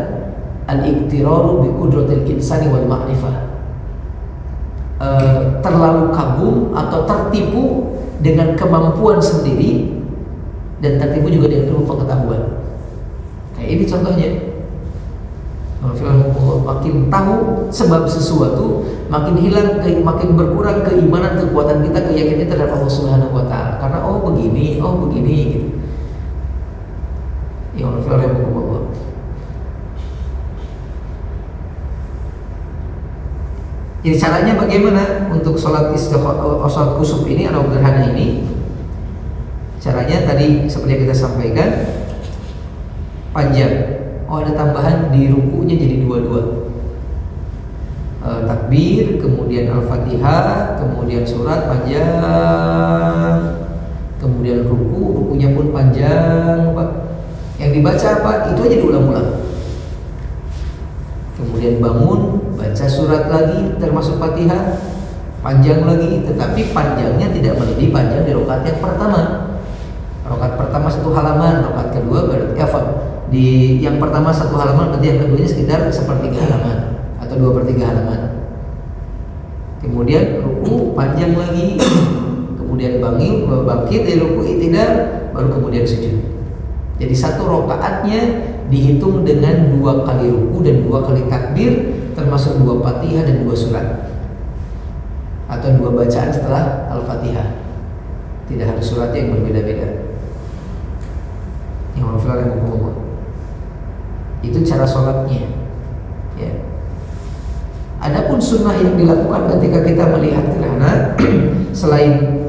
al-iqtiraru bi qudratil insani wal ma'rifah, terlalu kagum atau tertipu dengan kemampuan sendiri dan tertipu juga dengan ilmu pengetahuan. Kayak ini contohnya. Makin tahu sebab sesuatu, makin hilang, makin berkurang keimanan, kekuatan kita, keyakinan terhadap Allah Subhanahu wa taala. Karena begini gitu. Ya Allah. Jadi caranya bagaimana untuk sholat sholat kusuf ini atau gerhana ini? Caranya tadi seperti yang kita sampaikan, panjang. Ada tambahan di rukunya jadi dua-dua, takbir, kemudian al-fatihah, kemudian surat panjang, kemudian rukunya pun panjang Pak. Yang dibaca apa? Itu aja diulang-ulang. Kemudian bangun, baca surat lagi termasuk fatihah, panjang lagi, tetapi panjangnya tidak melebihi panjang di rakaat yang pertama. Rakaat pertama 1 halaman, rakaat kedua berarti di yang pertama 1 halaman, berarti yang keduanya sekitar 1/3 halaman atau 2/3 halaman. Kemudian ruku panjang lagi, kemudian bangkit dari ruku i'tidal, baru kemudian sujud. Jadi 1 rakaatnya dihitung dengan 2 kali ruku dan 2 kali takbir, termasuk 2 fatihah dan 2 surat atau 2 bacaan setelah al-fatihah. Tidak harus surat yang berbeda-beda. Yang Allah. Itu cara sholatnya. Ya. Adapun sunnah yang dilakukan ketika kita melihat gerhana selain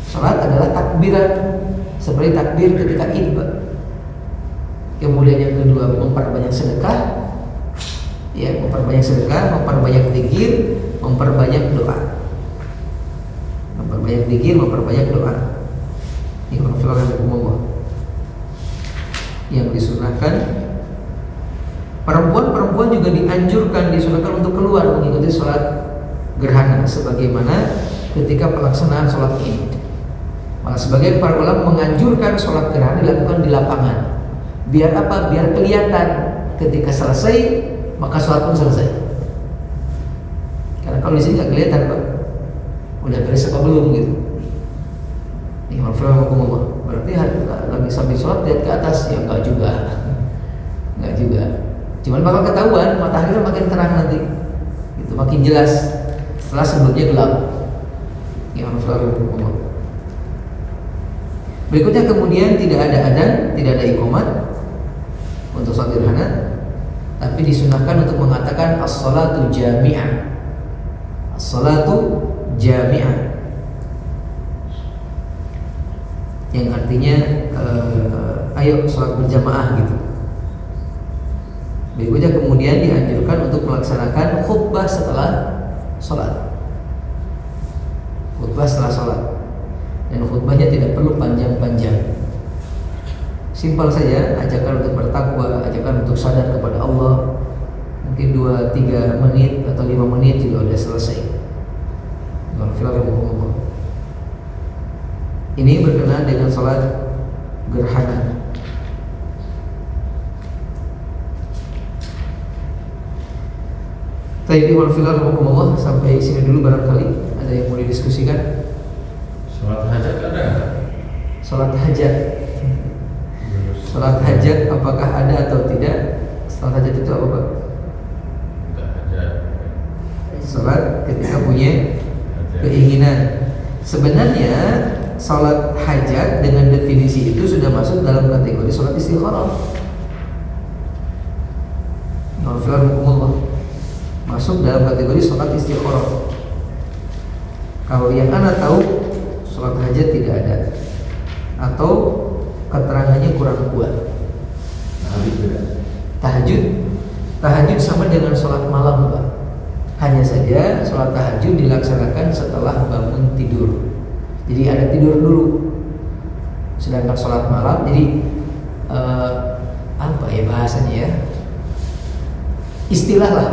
sholat adalah takbiran, seperti takbir ketika Id. Kemudian yang kedua memperbanyak sedekah, ya, memperbanyak sedekah, memperbanyak zikir, memperbanyak doa. Memperbanyak zikir, memperbanyak doa. Yang disunahkan, perempuan juga disunahkan untuk keluar mengikuti sholat gerhana sebagaimana ketika pelaksanaan sholat Id. Malah sebagian para ulama menganjurkan sholat gerhana dilakukan di lapangan. Biar apa? Biar kelihatan ketika selesai maka sholat pun selesai. Karena kalau di sini nggak kelihatan Pak, udah beres apa belum gitu. Berarti lagi sambil sholat lihat ke atas, ya enggak juga. Cuman bakal ketahuan matahari makin terang nanti, itu makin jelas setelah sebelumnya gelap. Berikutnya kemudian tidak ada adzan, tidak ada iqamat untuk sholat gerhana, tapi disunahkan untuk mengatakan as-salatu jami'ah. As-salatu jami'ah, yang artinya ayo sholat berjamaah gitu. Berikutnya kemudian dianjurkan untuk melaksanakan khutbah setelah sholat. Khutbah setelah sholat, dan khutbahnya tidak perlu panjang-panjang. Simpel saja, ajakan untuk bertakwa, ajakan untuk sadar kepada Allah. Mungkin 2-3 menit atau 5 menit juga udah selesai. Ini berkenaan dengan sholat gerhana. Alhamdulillah, sampai sini dulu barangkali ada yang mau didiskusikan. Sholat hajat ada? Sholat hajat. Sholat hajat apakah ada atau tidak? Sholat hajat itu apa, Pak? Hajat. Sholat ketika punya keinginan. Sebenarnya sholat hajat dengan definisi itu sudah masuk dalam kategori sholat istikharah. Alhamdulillah, masuk dalam kategori sholat istikharah. Kalau yang Anda tahu sholat hajat tidak ada atau keterangannya kurang kuat. Tahajud sama dengan sholat malam, Pak. Hanya saja sholat tahajud dilaksanakan setelah bangun tidur. Jadi ada tidur dulu. Sedangkan sholat malam, jadi apa ya bahasanya ya? Istilah lah.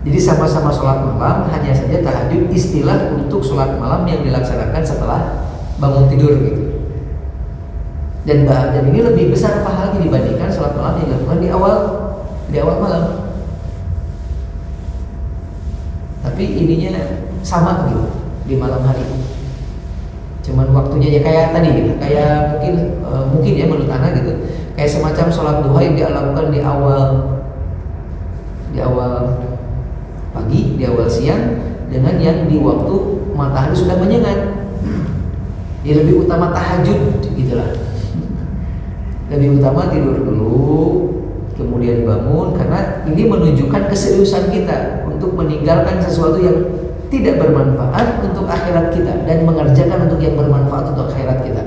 Jadi sama-sama sholat malam, hanya saja tahajud istilah untuk sholat malam yang dilaksanakan setelah bangun tidur gitu. Dan ini lebih besar pahalanya dibandingkan sholat malam yang dilakukan di awal malam. Tapi ininya sama gitu di malam hari. Cuman waktunya ya kayak tadi gitu, kayak mungkin ya menurut Ana gitu, kayak semacam sholat duha yang dilakukan di awal pagi, di awal siang, dengan yang di waktu matahari sudah menyengat. Ya lebih utama tahajud gitulah. Lebih utama tidur dulu, kemudian bangun, karena ini menunjukkan keseriusan kita untuk meninggalkan sesuatu yang tidak bermanfaat untuk akhirat kita dan mengerjakan untuk yang bermanfaat untuk akhirat kita.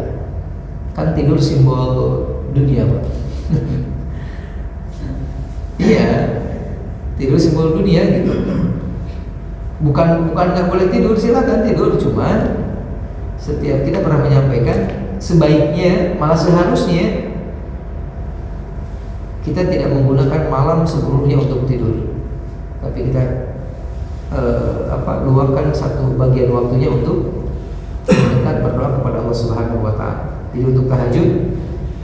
Kan tidur simbol dunia, Pak. Iya, tidur simbol dunia gitu. Bukan nggak boleh tidur, silakan tidur, cuman setiap kita pernah menyampaikan sebaiknya, malah seharusnya kita tidak menggunakan malam seluruhnya untuk tidur, tapi kita luangkan satu bagian waktunya untuk mendekat berdoa kepada Allah Subhanahu wa Ta'ala. Jadi untuk tahajud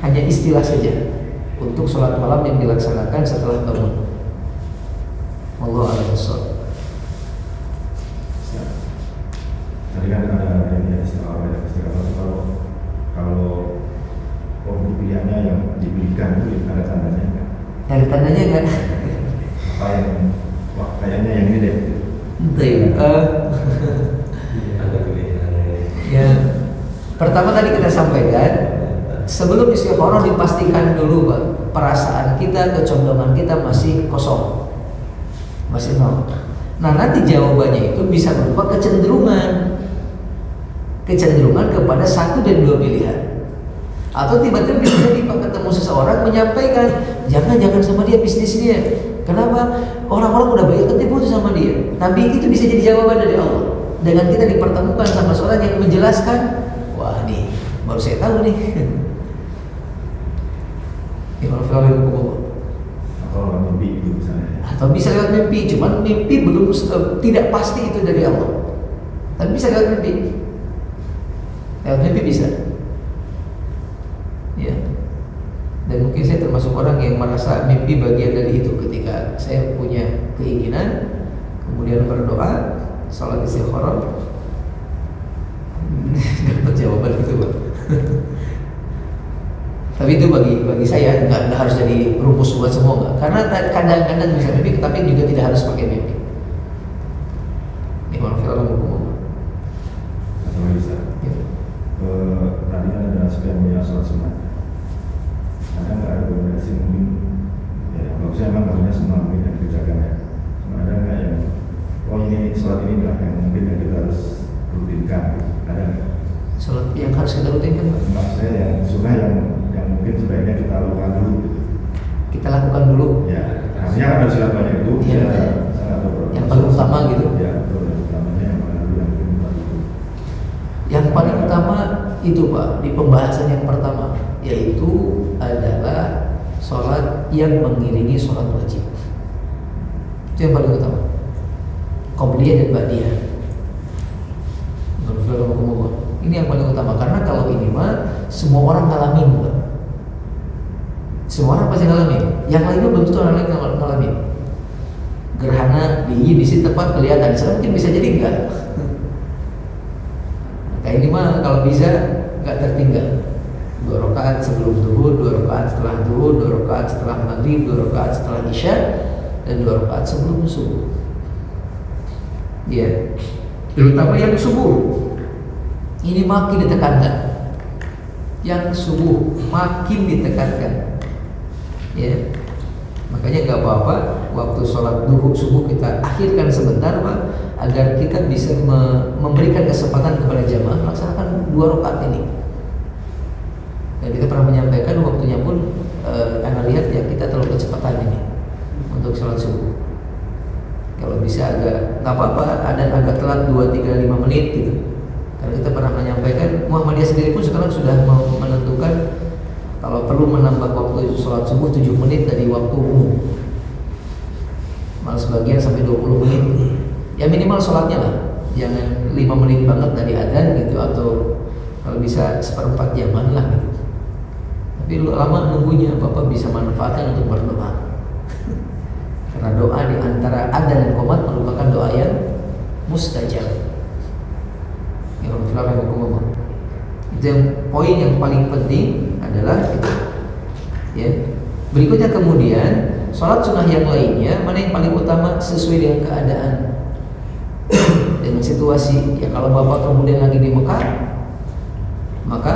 hanya istilah saja untuk sholat malam yang dilaksanakan setelah bangun. Wallahu a'lam bishawab. Tadi kan ada ini istilah kalau pembuktiannya yang diberikan itu ada tandanya kan? Ada tandanya kan? Apa yang kayaknya yang ini deh. Betul. Ada pilihannya. Ya. Pertama tadi kita sampaikan, sebelum istikharah dipastikan dulu, Pak, perasaan kita, kecondongan kita masih kosong, masih nol. Nah, nanti jawabannya itu bisa berupa kecenderungan kepada satu dan dua pilihan. Atau tiba-tiba bisa jadi Pak ketemu seseorang menyampaikan, jangan sama dia bisnisnya. Kenapa? Orang-orang udah banyak ketipu tuh sama dia. Tapi itu bisa jadi jawaban dari Allah. Dengan kita dipertemukan sama seorang yang menjelaskan, wah nih, baru saya tahu nih. Atau mimpi itu misalnya. Atau bisa lewat mimpi, cuman mimpi belum tidak pasti itu dari Allah. Tapi bisa lewat mimpi. Lewat mimpi bisa. Ya. Dan mungkin saya termasuk orang yang merasa mimpi bagian dari itu. Ketika saya punya keinginan, kemudian berdoa, sholat istikharah, dapat jawaban itu, Pak. Tapi itu bagi saya nggak harus jadi rumus buat semua, nggak. Karena kadang-kadang bisa mimpi, tapi juga tidak harus pakai mimpi. Imam Firman hukum. Atau bisa. Tadi ada sekian banyak sholat sunat. Ada nggak ada kombinasi mungkin? Ya, bagusnya memang harusnya semua mungkin yang dikerjakan ya. Cuma ada nggak yang, ini sholat ini adalah yang mungkin yang kita harus rutinkan? Ada nggak? Sholat yang harus kita rutinkan, Pak? Maksud saya yang sunnah yang mungkin sebaiknya kita lakukan dulu. Kita lakukan dulu. Ya, artinya kan harus siapa itu? Ya, yang paling utama gitu. Ya, betul. Utamanya yang paling dulu yang mungkin itu. Yang paling utama itu Pak, di pembahasan yang pertama, yaitu adalah sholat yang mengiringi sholat wajib. Itu yang paling utama. Qobliyah dan ba'diyah. Ini yang paling utama, karena kalau ini mah semua orang ngalamin Pak. Semua orang pasti ngalamin. Yang lainnya belum tentu orang lain ngalamin. Gerhana di sini tepat kelihatan, saya mungkin bisa jadi enggak. Kayak ini mah kalau bisa nggak tertinggal. 2 rakaat sebelum zuhur, 2 rakaat setelah zuhur, 2 rakaat setelah maghrib, 2 rakaat setelah isya, dan 2 rakaat sebelum subuh. Ya, terutama yang subuh. Ini makin ditekankan. Yang subuh makin ditekankan. Ya, makanya nggak apa-apa waktu sholat duhur subuh kita akhirkan sebentar Pak, agar kita bisa memberikan kesempatan kepada jamaah melaksanakan 2 rakaat ini. Dan kita pernah menyampaikan waktunya pun Anda lihat ya, kita terlalu kecepatan ini untuk sholat subuh. Kalau bisa agak nggak apa-apa, ada agak telat 2, 3, 5 menit gitu. Karena kita pernah menyampaikan Muhammadiyah sendiri pun sekarang sudah menentukan kalau perlu menambah waktu sholat subuh 7 menit dari waktu umum. Malah sebagian sampai 20 menit. Ya minimal sholatnya lah, jangan 5 menit banget dari adzan gitu, atau kalau bisa 1/4 jaman lah gitu. Tapi lama nunggunya, Bapak bisa manfaatkan untuk berdoa. Karena doa di antara adzan dan qomat merupakan doa yang mustajab. Itu yang poin yang paling penting adalah itu. Ya. Berikutnya kemudian sholat sunnah yang lainnya, mana yang paling utama sesuai dengan keadaan, dengan situasi. Ya kalau Bapak kemudian lagi di Mekah, maka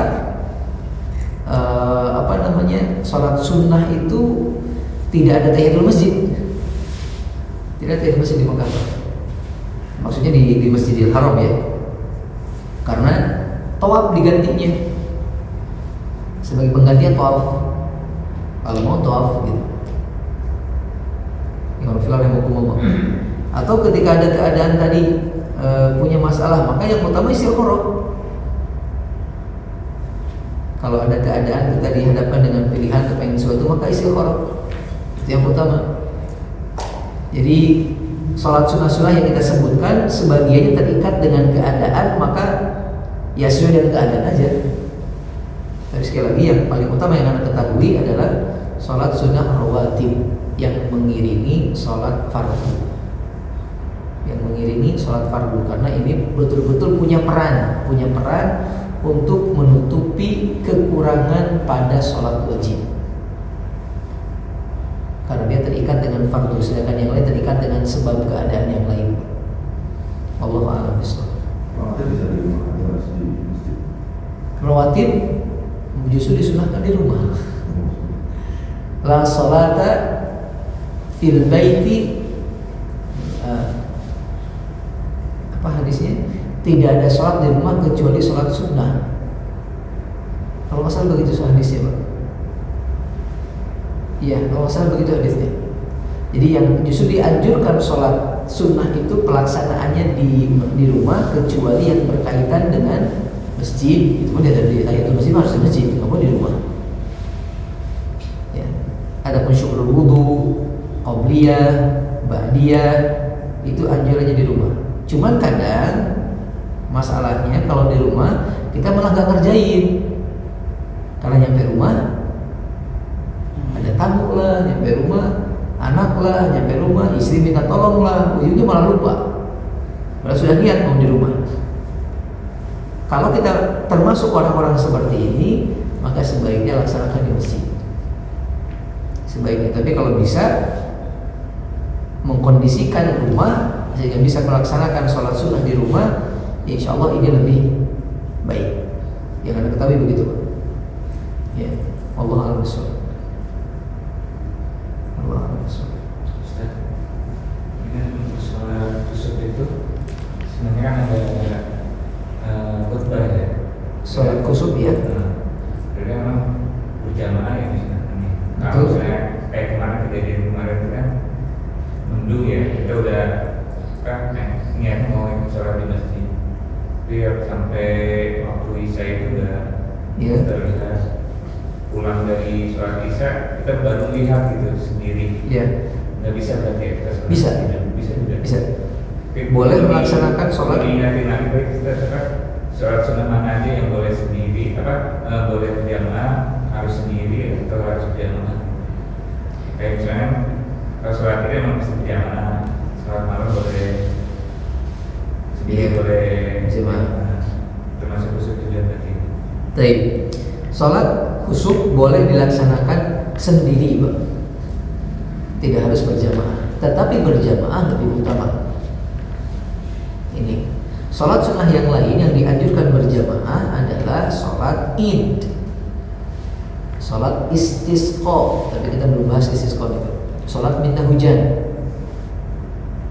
sholat sunnah itu tidak ada tahiyatul masjid. Tidak ada tahiyatul masjid di Mekah. Maksudnya di Masjidil Haram ya. Karena tawaf digantinya sebagai penggantian tawaf. Kalau mau tawaf gitu. Atau ketika ada keadaan tadi punya masalah, maka yang utama istikharah. Kalau ada keadaan kita dihadapkan dengan pilihan kepengen sesuatu, maka istikharah. Itu yang utama. Jadi sholat sunnah-sunnah yang kita sebutkan sebagiannya terikat dengan keadaan, maka ya sesuai dengan keadaan aja. Tapi sekali lagi yang paling utama yang Anda ketahui adalah sholat sunnah rawatib yang mengiringi sholat fardu. Yang mengiringi sholat fardu, karena ini betul-betul punya peran untuk menutupi kekurangan pada sholat wajib. Karena dia terikat dengan fardu, sedangkan yang lain terikat dengan sebab keadaan yang lain. Wallahu a'lam bishawab. Rawatib bisa di rumah atau harus di masjid? Rawatib justru disunahkan di rumah. La sholata fil baiti, apa hadisnya? Tidak ada sholat di rumah kecuali sholat sunnah. Kalau nggak salah begitu hadisnya Pak. Iya, kalau nggak salah begitu hadisnya. Jadi yang justru dianjurkan sholat sunnah itu pelaksanaannya di rumah, kecuali yang berkaitan dengan masjid. Itu pun dari ayatul masjid harus di masjid, nggak boleh di rumah. Ya. Adapun syukur wudu, qobliyah, ba'diyah itu anjurannya di rumah. Cuman kadang masalahnya kalau di rumah kita malah nggak ngerjain. Karena nyampe rumah ada tamu lah, nyampe rumah anak lah, nyampe rumah istri minta tolong lah, ujungnya malah lupa. Padahal sudah niat mau di rumah. Kalau kita termasuk orang-orang seperti ini, maka sebaiknya laksanakan di masjid. Sebaiknya, tapi kalau bisa mengkondisikan rumah sehingga bisa melaksanakan sholat sunnah di rumah, ya insya Allah ini lebih baik. Yang Anda ketahui begitu, ya. Allah a'lam bishawab. Allah a'lam bishawab. Ustaz, ini kan untuk sholat kusuf itu sebenarnya kan ada khutbah ya. Sholat kusuf ya. Jadi memang berjamaah ya di sana. Kalau saya kayak kemarin kejadian kemarin itu kan mendung ya, kita udah niat mau sholat di masjid. Tapi sampai waktu isya itu udah Ya. Terus pulang dari sholat isya kita baru lihat gitu sendiri. Ya. Nggak bisa berarti ya kita sholat Bisa. tidak bisa tidak. Bisa. Oke, Boleh lebih- melaksanakan sholat. lebih ingatin lagi baik kita sholat sunnah mana aja yang boleh sendiri boleh berjamaah harus sendiri atau harus berjamaah. Kayak misalnya kalau sholat ini memang mesti berjamaah, sholat malam boleh sendiri, Iya. boleh Berjamaah. termasuk khusyuk juga berarti. Baik. Sholat khusyuk boleh dilaksanakan sendiri, Pak. Tidak harus berjamaah. Tetapi berjamaah lebih utama. Ini. Sholat sunnah yang lain yang dianjurkan berjamaah adalah sholat id, sholat istisqa. Tapi kita belum bahas istisqa itu. Sholat minta hujan.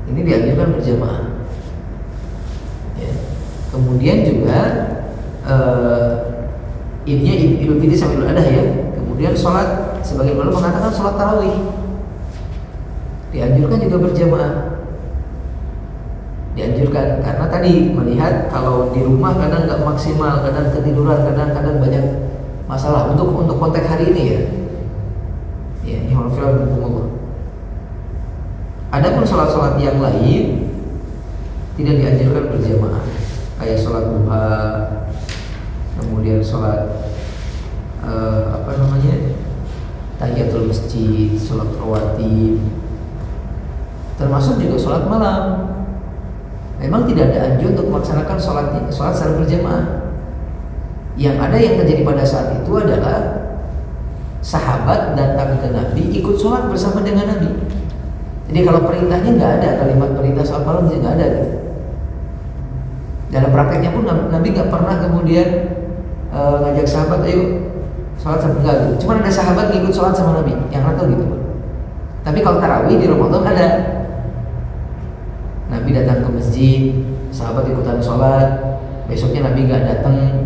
Ini dianjurkan berjamaah. Ya. Kemudian juga idnya Idul Fitri sama Idul Adha ya. Kemudian sholat, sebagian ulama mengatakan sholat tarawih dianjurkan juga berjamaah. Dianjurkan karena tadi melihat kalau di rumah kadang nggak maksimal, kadang ketiduran, kadang banyak masalah untuk konteks hari ini ya. Ya, ini Allah. Adapun sholat-sholat yang lain tidak dianjurkan berjamaah, kayak sholat duha, kemudian sholat tahiyatul masjid, sholat rawatib, termasuk juga sholat malam. Memang tidak ada anjur untuk melaksanakan sholat secara berjamaah. Yang ada yang terjadi pada saat itu adalah sahabat datang ke Nabi ikut sholat bersama dengan Nabi. Jadi kalau perintahnya nggak ada, kalimat perintah sholat malam nggak ada gitu. Dalam prakteknya pun Nabi nggak pernah kemudian ngajak sahabat ayo sholat sama enggak gitu. Cuma ada sahabat ikut sholat sama Nabi yang rata gitu. Tapi kalau tarawih di Ramadan ada. Nabi datang ke masjid, sahabat ikutan sholat. Besoknya Nabi nggak datang,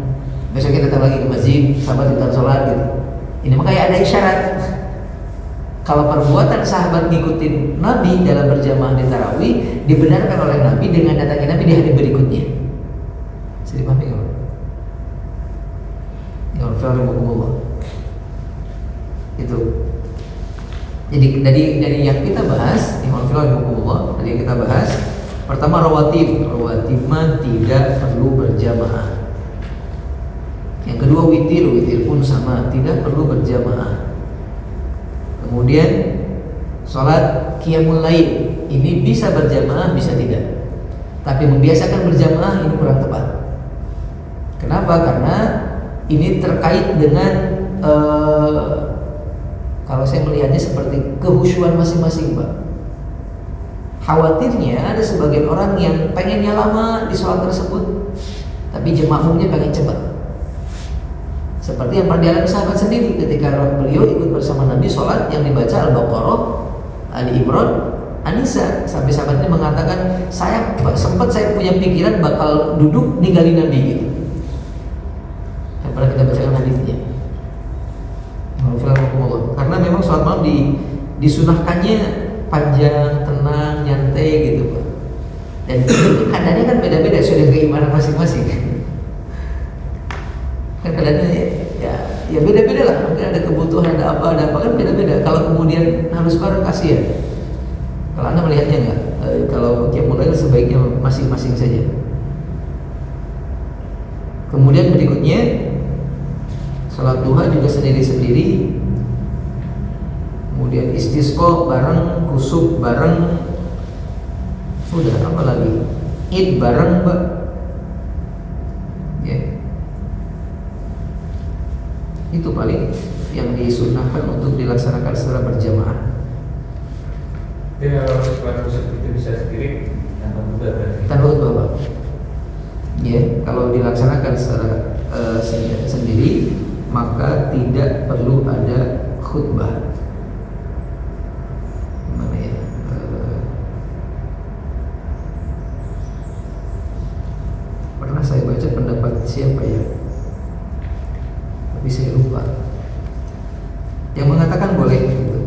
besoknya datang lagi ke masjid, sahabat ikutan sholat gitu. Ini makanya ada isyarat. Kalau perbuatan sahabat ngikutin Nabi dalam berjamaah di tarawih dibenarkan oleh Nabi dengan datangnya Nabi di hari berikutnya. Bisa dipahami nggak? Ya Allah. Itu. Jadi dari yang kita bahas, tadi yang kita bahas, pertama rawatib mah tidak perlu berjamaah. Yang kedua witir pun sama, tidak perlu berjamaah. Kemudian sholat qiyamul lail ini bisa berjamaah, bisa tidak. Tapi membiasakan berjamaah ini kurang tepat. Kenapa? Karena ini terkait dengan kalau saya melihatnya seperti kehusyuan masing-masing, Pak. Khawatirnya ada sebagian orang yang pengennya lama di sholat tersebut, tapi makmumnya pengen cepat. Seperti yang pernah dialami sahabat sendiri ketika beliau ikut bersama Nabi sholat yang dibaca Al-Baqarah, Ali Imran, An-Nisa. Sampai sahabat ini mengatakan, saya punya pikiran bakal duduk ninggalin Nabi gitu. Yang pernah kita bacakan hadisnya. Karena memang sholat malam disunahkannya panjang, tenang, nyantai gitu, Pak. Dan keadaannya kan beda-beda sudah keimanan masing-masing. Kan keadaannya ya beda-beda lah. Mungkin ada kebutuhan, ada apa kan beda-beda. Kalau kemudian harus bareng kasihan. Kalau Anda melihatnya enggak? Kalau qiyamul lail sebaiknya masing-masing saja. Kemudian berikutnya sholat duha juga sendiri-sendiri. Kemudian istisqa bareng, kusuk bareng. Sudah apa lagi? Id bareng, Mbak. Ya. Itu paling yang disunahkan untuk dilaksanakan secara berjamaah. Jadi kalau sholat khusyuk itu bisa sendiri tanpa khutbah berarti. Tanpa khutbah, Pak. Ya, kalau dilaksanakan secara sendiri maka tidak perlu ada khutbah. Mana ya? Pernah saya baca pendapat siapa ya? Tapi saya lupa. Yang mengatakan boleh gitu.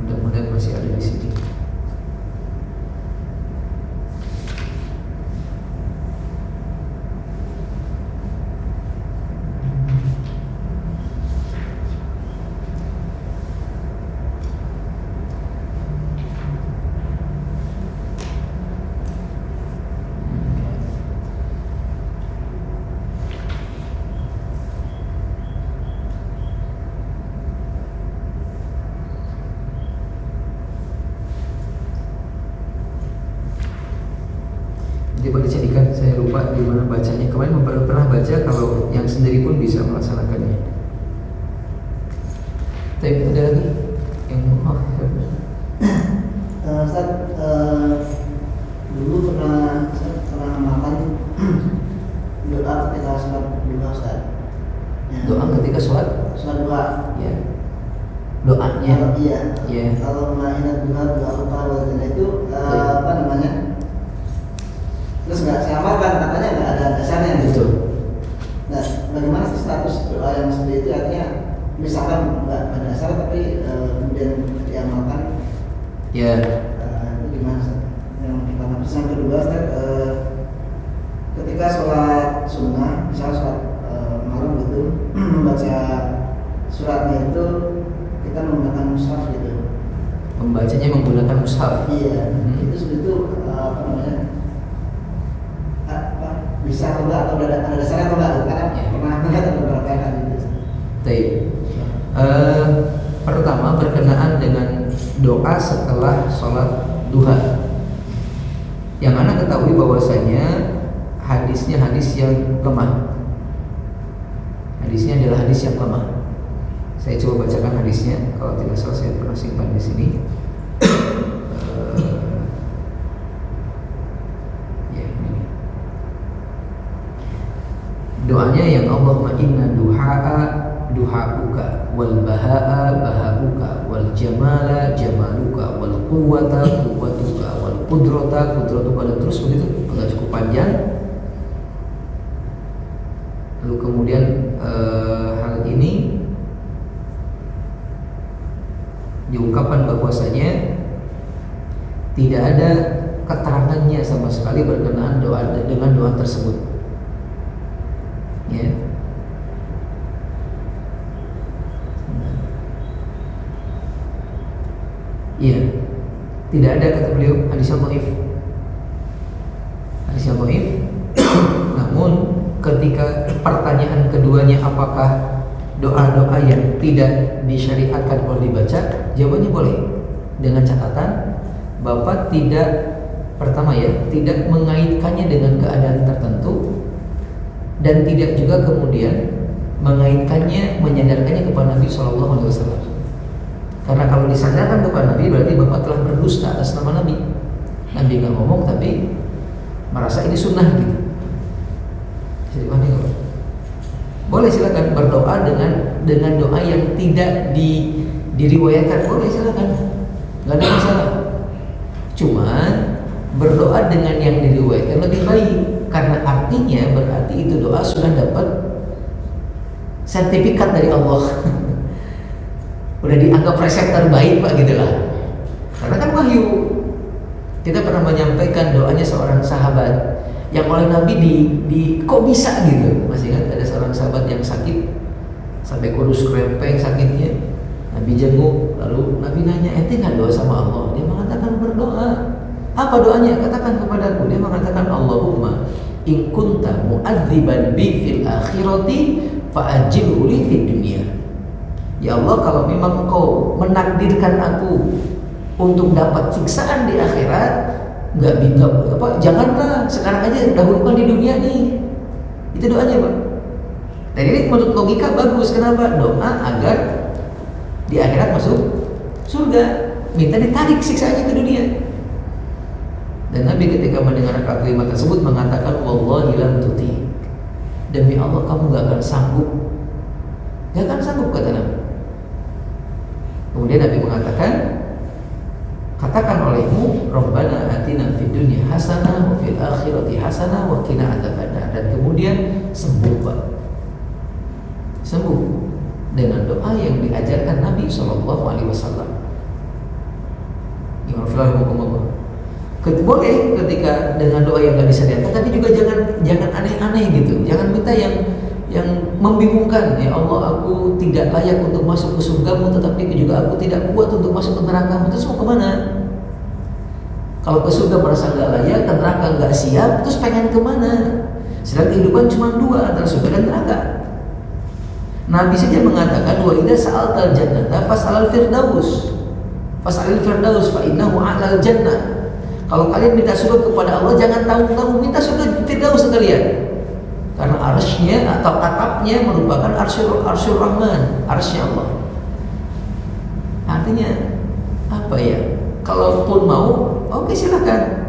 Mudah-mudahan masih ada di sini. Coba dicarikan, saya lupa di mana bacanya. Kemarin pernah baca kalau yang sendiri pun bisa melaksanakannya. Tapi ada lagi yang Ustaz, dulu pernah makan doa ketika sholat duha, Ustaz. Ya. Doa ketika sholat duha. Ya. Doanya. Iya. Ya. Kalau ingat duha itu apa namanya? Terus nggak saya amalkan, katanya nggak ada dasarnya. Betul. Nah, bagaimana sih status doa yang seperti itu? Artinya misalkan nggak ada dasar tapi kemudian diamalkan. Ya. Itu gimana sih? Yang pertama. Terus yang kedua, ketika sholat sunnah, misalnya sholat malam gitu, membaca suratnya itu kita menggunakan mushaf gitu. Membacanya menggunakan mushaf. Iya. Itu apa namanya? Bisa atau enggak, atau ada dasarnya atau enggak? Karena pernah melihat beberapa kali gitu. Baik. Pertama berkenaan dengan doa setelah sholat duha. Yang Anda ketahui bahwasanya hadisnya hadis yang lemah. Hadisnya adalah hadis yang lemah. Saya coba bacakan hadisnya. Kalau tidak salah saya pernah simpan di sini. Doanya yang Allahumma inna duha'uka wal baha'a baha'uka wal jamala jamaluka wal quwwata quwwatuka wal qudrata qudratuka, dan terus begitu, enggak cukup panjang. Lalu kemudian hal ini diungkapkan bahwasanya tidak ada keterangannya sama sekali berkenaan doa dengan doa tersebut. Ya. Iya. Tidak ada, kata beliau, hadis yang dhaif. Hadis yang dhaif. Namun ketika pertanyaan keduanya apakah doa-doa yang tidak disyariatkan boleh dibaca, jawabannya boleh. Dengan catatan Bapak tidak, pertama ya, tidak mengaitkannya dengan keadaan tertentu, dan tidak juga kemudian mengaitkannya, menyandarkannya kepada Nabi SAW. Karena kalau disandarkan kepada Nabi berarti Bapak telah berdusta atas nama Nabi. Nabi nggak ngomong tapi merasa ini sunnah gitu. Jadi boleh silakan berdoa dengan doa yang tidak diriwayatkan, boleh silakan, nggak ada masalah. Cuman berdoa dengan yang diriwayatkan lebih baik, karena artinya berarti itu doa sudah dapat sertifikat dari Allah. Udah dianggap resep terbaik Pak gitulah. Karena kan wahyu. Kita pernah menyampaikan doanya seorang sahabat yang oleh Nabi di kok bisa gitu. Masih ingat ada seorang sahabat yang sakit sampai kurus krempeng sakitnya. Nabi jenguk, lalu Nabi nanya, "Ente nggak doa sama Allah?" Dia mengatakan berdoa. Apa doanya? Katakan kepadaku. Dia mengatakan, "Allahumma in kunta mu'adziban bi fil akhirati fa'ajilhu li fid dunya." Ya Allah, kalau memang Engkau menakdirkan aku untuk dapat siksaan di akhirat, janganlah, sekarang aja dahulukan di dunia nih. Itu doanya, Pak. Dan ini menurut logika bagus. Kenapa? Doa agar di akhirat masuk surga, minta ditarik siksaannya ke dunia. Dan Nabi ketika mendengar kalimat tersebut mengatakan, "Wallahi lam tuti." Demi Allah kamu gak akan sanggup. Gak akan sanggup, kata Nabi. Kemudian Nabi mengatakan, katakan olehmu, Rabbana atina fid dunya hasanah wa fil akhirati hasanah wa qina adzabannar. Dan kemudian sembuh, Pak. Sembuh dengan doa yang diajarkan Nabi SAW. Boleh ketika dengan doa yang gak disyariatkan, tapi juga jangan aneh-aneh gitu. Jangan minta yang membingungkan. Ya Allah, aku tidak layak untuk masuk ke surgamu, tetapi juga aku tidak kuat untuk masuk ke nerakamu. Terus mau kemana? Kalau ke surga merasa gak layak, ke neraka gak siap, terus pengen kemana? Sedang kehidupan cuma dua, antara surga dan neraka. Nabi saja mengatakan, "Wa idza sa'altal jannata fas'alal firdaus. Fas'alil firdaus fa innahu a'lal jannah." Kalau kalian minta surga kepada Allah, jangan tanggung-tanggung minta surga Firdaus sekalian. Karena arsy-nya atau atapnya merupakan arsyur Rahman, arsy Allah. Artinya apa ya? Kalaupun mau, oke silakan.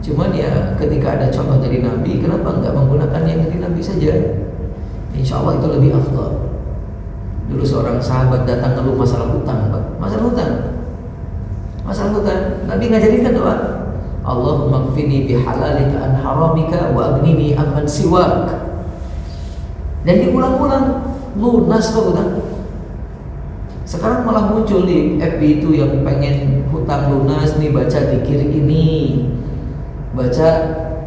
Cuman ya ketika ada contoh dari Nabi, kenapa enggak menggunakan yang dari Nabi saja? Insya Allah itu lebih afdal. Dulu seorang sahabat datang ngeluh masalah hutang, Pak. Masalah hutang. Nabi ngajarin kan doa. Allahumma kfini bihalalika an haramika wa aghnini amman siwak. Dan diulang-ulang, lunas kok hutang. Sekarang malah muncul di FB itu yang pengen hutang lunas nih, baca dzikir ini, baca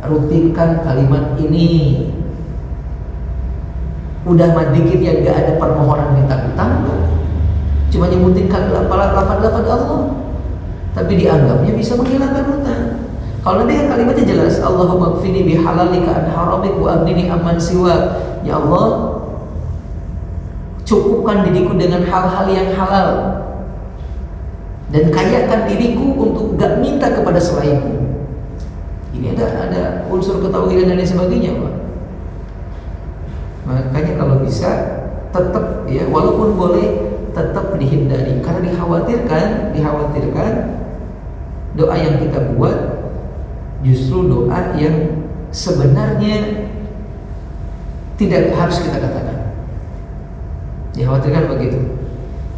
rutinkan kalimat ini. Udah mah dzikir yang gak ada permohonan minta hutang, cuma nyebutin lafaz-lafaz Allah, tapi dianggapnya bisa menghilangkan hutang. Kalau nanti yang kalimatnya jelas, Allahumma kfini bihalalika an haramik wa aghnini amman siwak. Ya Allah, cukupkan diriku dengan hal-hal yang halal dan kayakan diriku untuk gak minta kepada selainmu. Ini ada unsur ketauhidan dan lain sebagainya, Pak. Makanya kalau bisa tetap ya, walaupun boleh tetap dihindari karena dikhawatirkan doa yang kita buat justru doa yang sebenarnya tidak harus kita katakan. Dikhawatirkan begitu.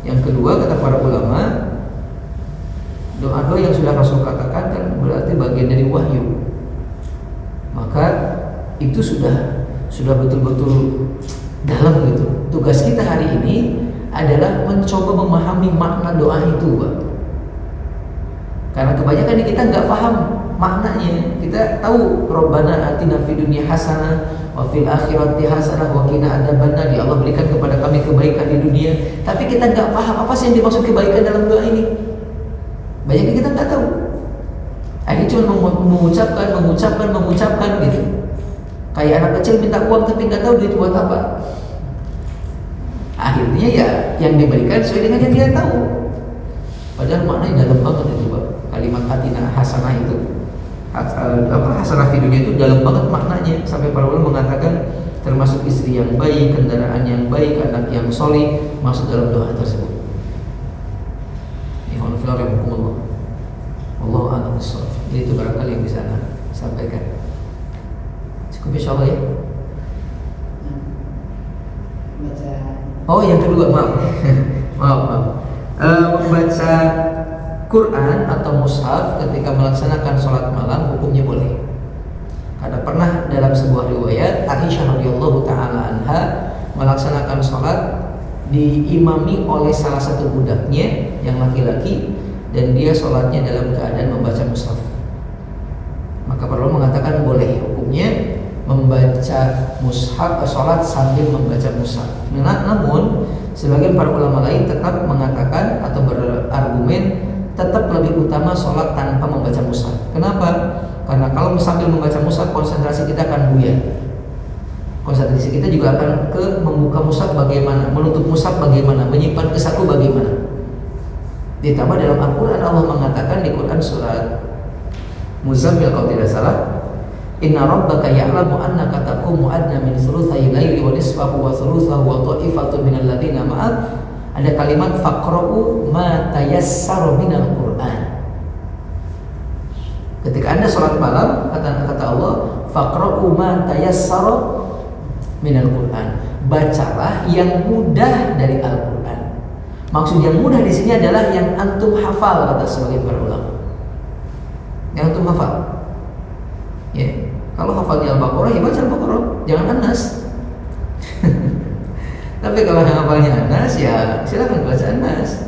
Yang kedua, kata para ulama, doa-doa yang sudah Rasul katakan kan berarti bagian dari wahyu. Maka itu sudah betul-betul dalam gitu. Tugas kita hari ini adalah mencoba memahami makna doa itu, Pak. Karena kebanyakan kita nggak paham maknanya. Kita tahu Rabbana atina fid dunya hasanah wa fil akhirati hasanah wa qina adzabannar. Ya Allah, berikan kepada kami kebaikan di dunia. Tapi kita nggak paham apa sih yang dimaksud kebaikan dalam doa ini. Banyak kita nggak tahu. Akhirnya cuma mengucapkan gitu. Kayak anak kecil minta uang tapi nggak tahu duit buat apa. Akhirnya ya yang diberikan sesuai dengan yang dia tahu. Padahal maknanya dalam banget itu, Pak. Kalimat atina hasanah itu, hasanah di dunia itu dalam banget maknanya. Sampai para ulama mengatakan termasuk istri yang baik, kendaraan yang baik, anak yang soleh masuk dalam doa tersebut. Allah a'lam bishawab. Jadi itu barangkali yang bisa Anda sampaikan. Cukup insyaallah ya. Baca. Oh, yang kedua, maaf. Membaca Quran atau mushaf ketika melaksanakan sholat malam hukumnya boleh. Karena pernah dalam sebuah riwayat Aisyah radhiyallahu taala anha melaksanakan sholat diimami oleh salah satu budaknya yang laki-laki, dan dia sholatnya dalam keadaan membaca mushaf. Maka perlu mengatakan boleh hukumnya membaca mushaf, sholat sambil membaca mushaf. Namun sebagian para ulama lain tetap mengatakan atau berargumen tetap lebih utama sholat tanpa membaca mushaf. Kenapa? Karena kalau sambil membaca mushaf konsentrasi kita akan buyar. Konsentrasi kita juga akan ke membuka mushaf bagaimana, menutup mushaf bagaimana, menyimpan ke saku bagaimana. Ditambah dalam Al-Quran Allah mengatakan di Quran surat Muzammil kalau tidak salah, Inna rabbaka ya'lamu annaka taqumu adna min thuluthay laili wa nisfahu wa thuluthahu wa ta'ifatun minal ladzina ma'ak. Ada kalimat faqra'u ma tayassara minal Qur'an. Ketika Anda sholat malam, kata Allah, faqra'u ma tayassara minal Qur'an. Bacalah yang mudah dari Al-Qur'an. Maksud yang mudah di sini adalah yang antum hafal, kata sebagian para ulama. Yang antum hafal. Ya, kalau hafalnya Al-Baqarah ya baca Al-Baqarah, jangan An-Nas. Tapi kalau yang hafalnya An-Nas ya silakan baca An-Nas.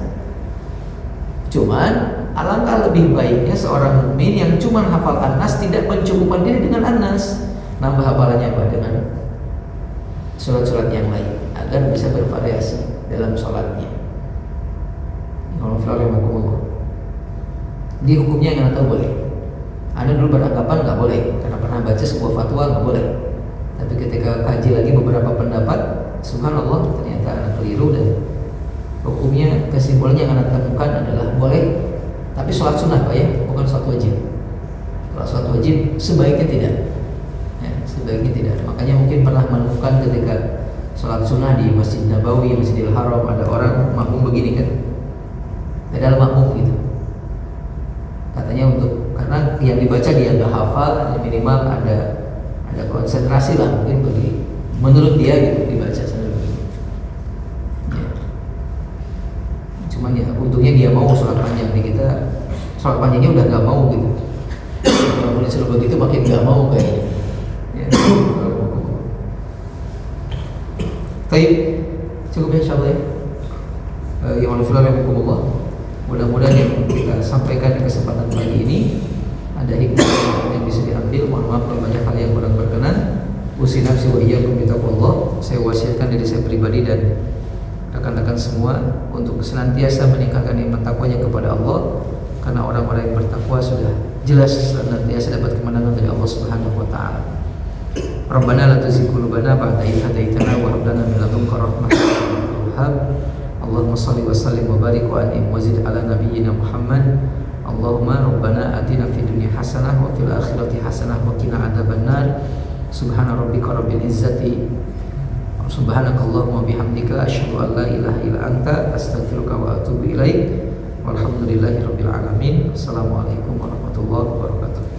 Cuman alangkah lebih baiknya seorang mukmin yang cuma hafal An-Nas tidak mencukupkan diri dengan An-Nas, nambah hafalannya apa dengan surat-surat yang lain agar bisa bervariasi dalam sholatnya. Di hukumnya yang tahu boleh. Anda dulu beranggapan nggak boleh karena pernah baca sebuah fatwa nggak boleh. Tapi ketika kaji lagi beberapa pendapat, subhanallah ternyata Anda keliru dan hukumnya kesimpulannya yang Anda temukan adalah boleh. Tapi sholat sunnah Pak ya, bukan sholat wajib. Kalau sholat wajib sebaiknya tidak, ya, sebaiknya tidak. Makanya mungkin pernah menemukan ketika sholat sunnah di Masjid Nabawi, Masjidil Haram, ada orang makmum begini kan, padahal makmum gitu. Katanya untuk karena yang dibaca dia nggak hafal, minimal ada konsentrasi lah mungkin menurut dia gitu dibaca sambil begini. Ya. Cuman ya untungnya dia mau sholat panjang nih, kita sholat panjangnya udah nggak mau gitu. Kalau disuruh begitu makin nggak mau kayaknya. Ya. Baik, cukup ya insyaallah ya. Yang alhamdulillah, mudah-mudahan yang kita sampaikan di kesempatan pagi ini ada hikmah yang bisa diambil. Mohon maaf kalau banyak hal yang kurang berkenan. Usi nafsi wa iyyakum bitaqwallah. Saya wasiatkan diri saya pribadi dan rekan-rekan semua untuk senantiasa meningkatkan iman takwanya kepada Allah, karena orang-orang yang bertakwa sudah jelas senantiasa dapat kemenangan dari Allah Subhanahu wa taala. Rabbana la tuzigh qulubana ba'da idh hadaitana wa hab lana min ladunka rahmatan innaka wahhab. Allahumma shalli wa sallim wa barik wa an'im wa zid ala nabiyyina Muhammad. Allahumma rabbana atina fid dunya hasanah wa fil akhirati hasanah wa qina adzabannar. Subhana rabbika rabbil izzati subhanakallahumma bihamdika asyhadu an la ilaha illa anta astaghfiruka wa atubu ilaik. Walhamdulillahi rabbil alamin. Assalamualaikum warahmatullahi wabarakatuh.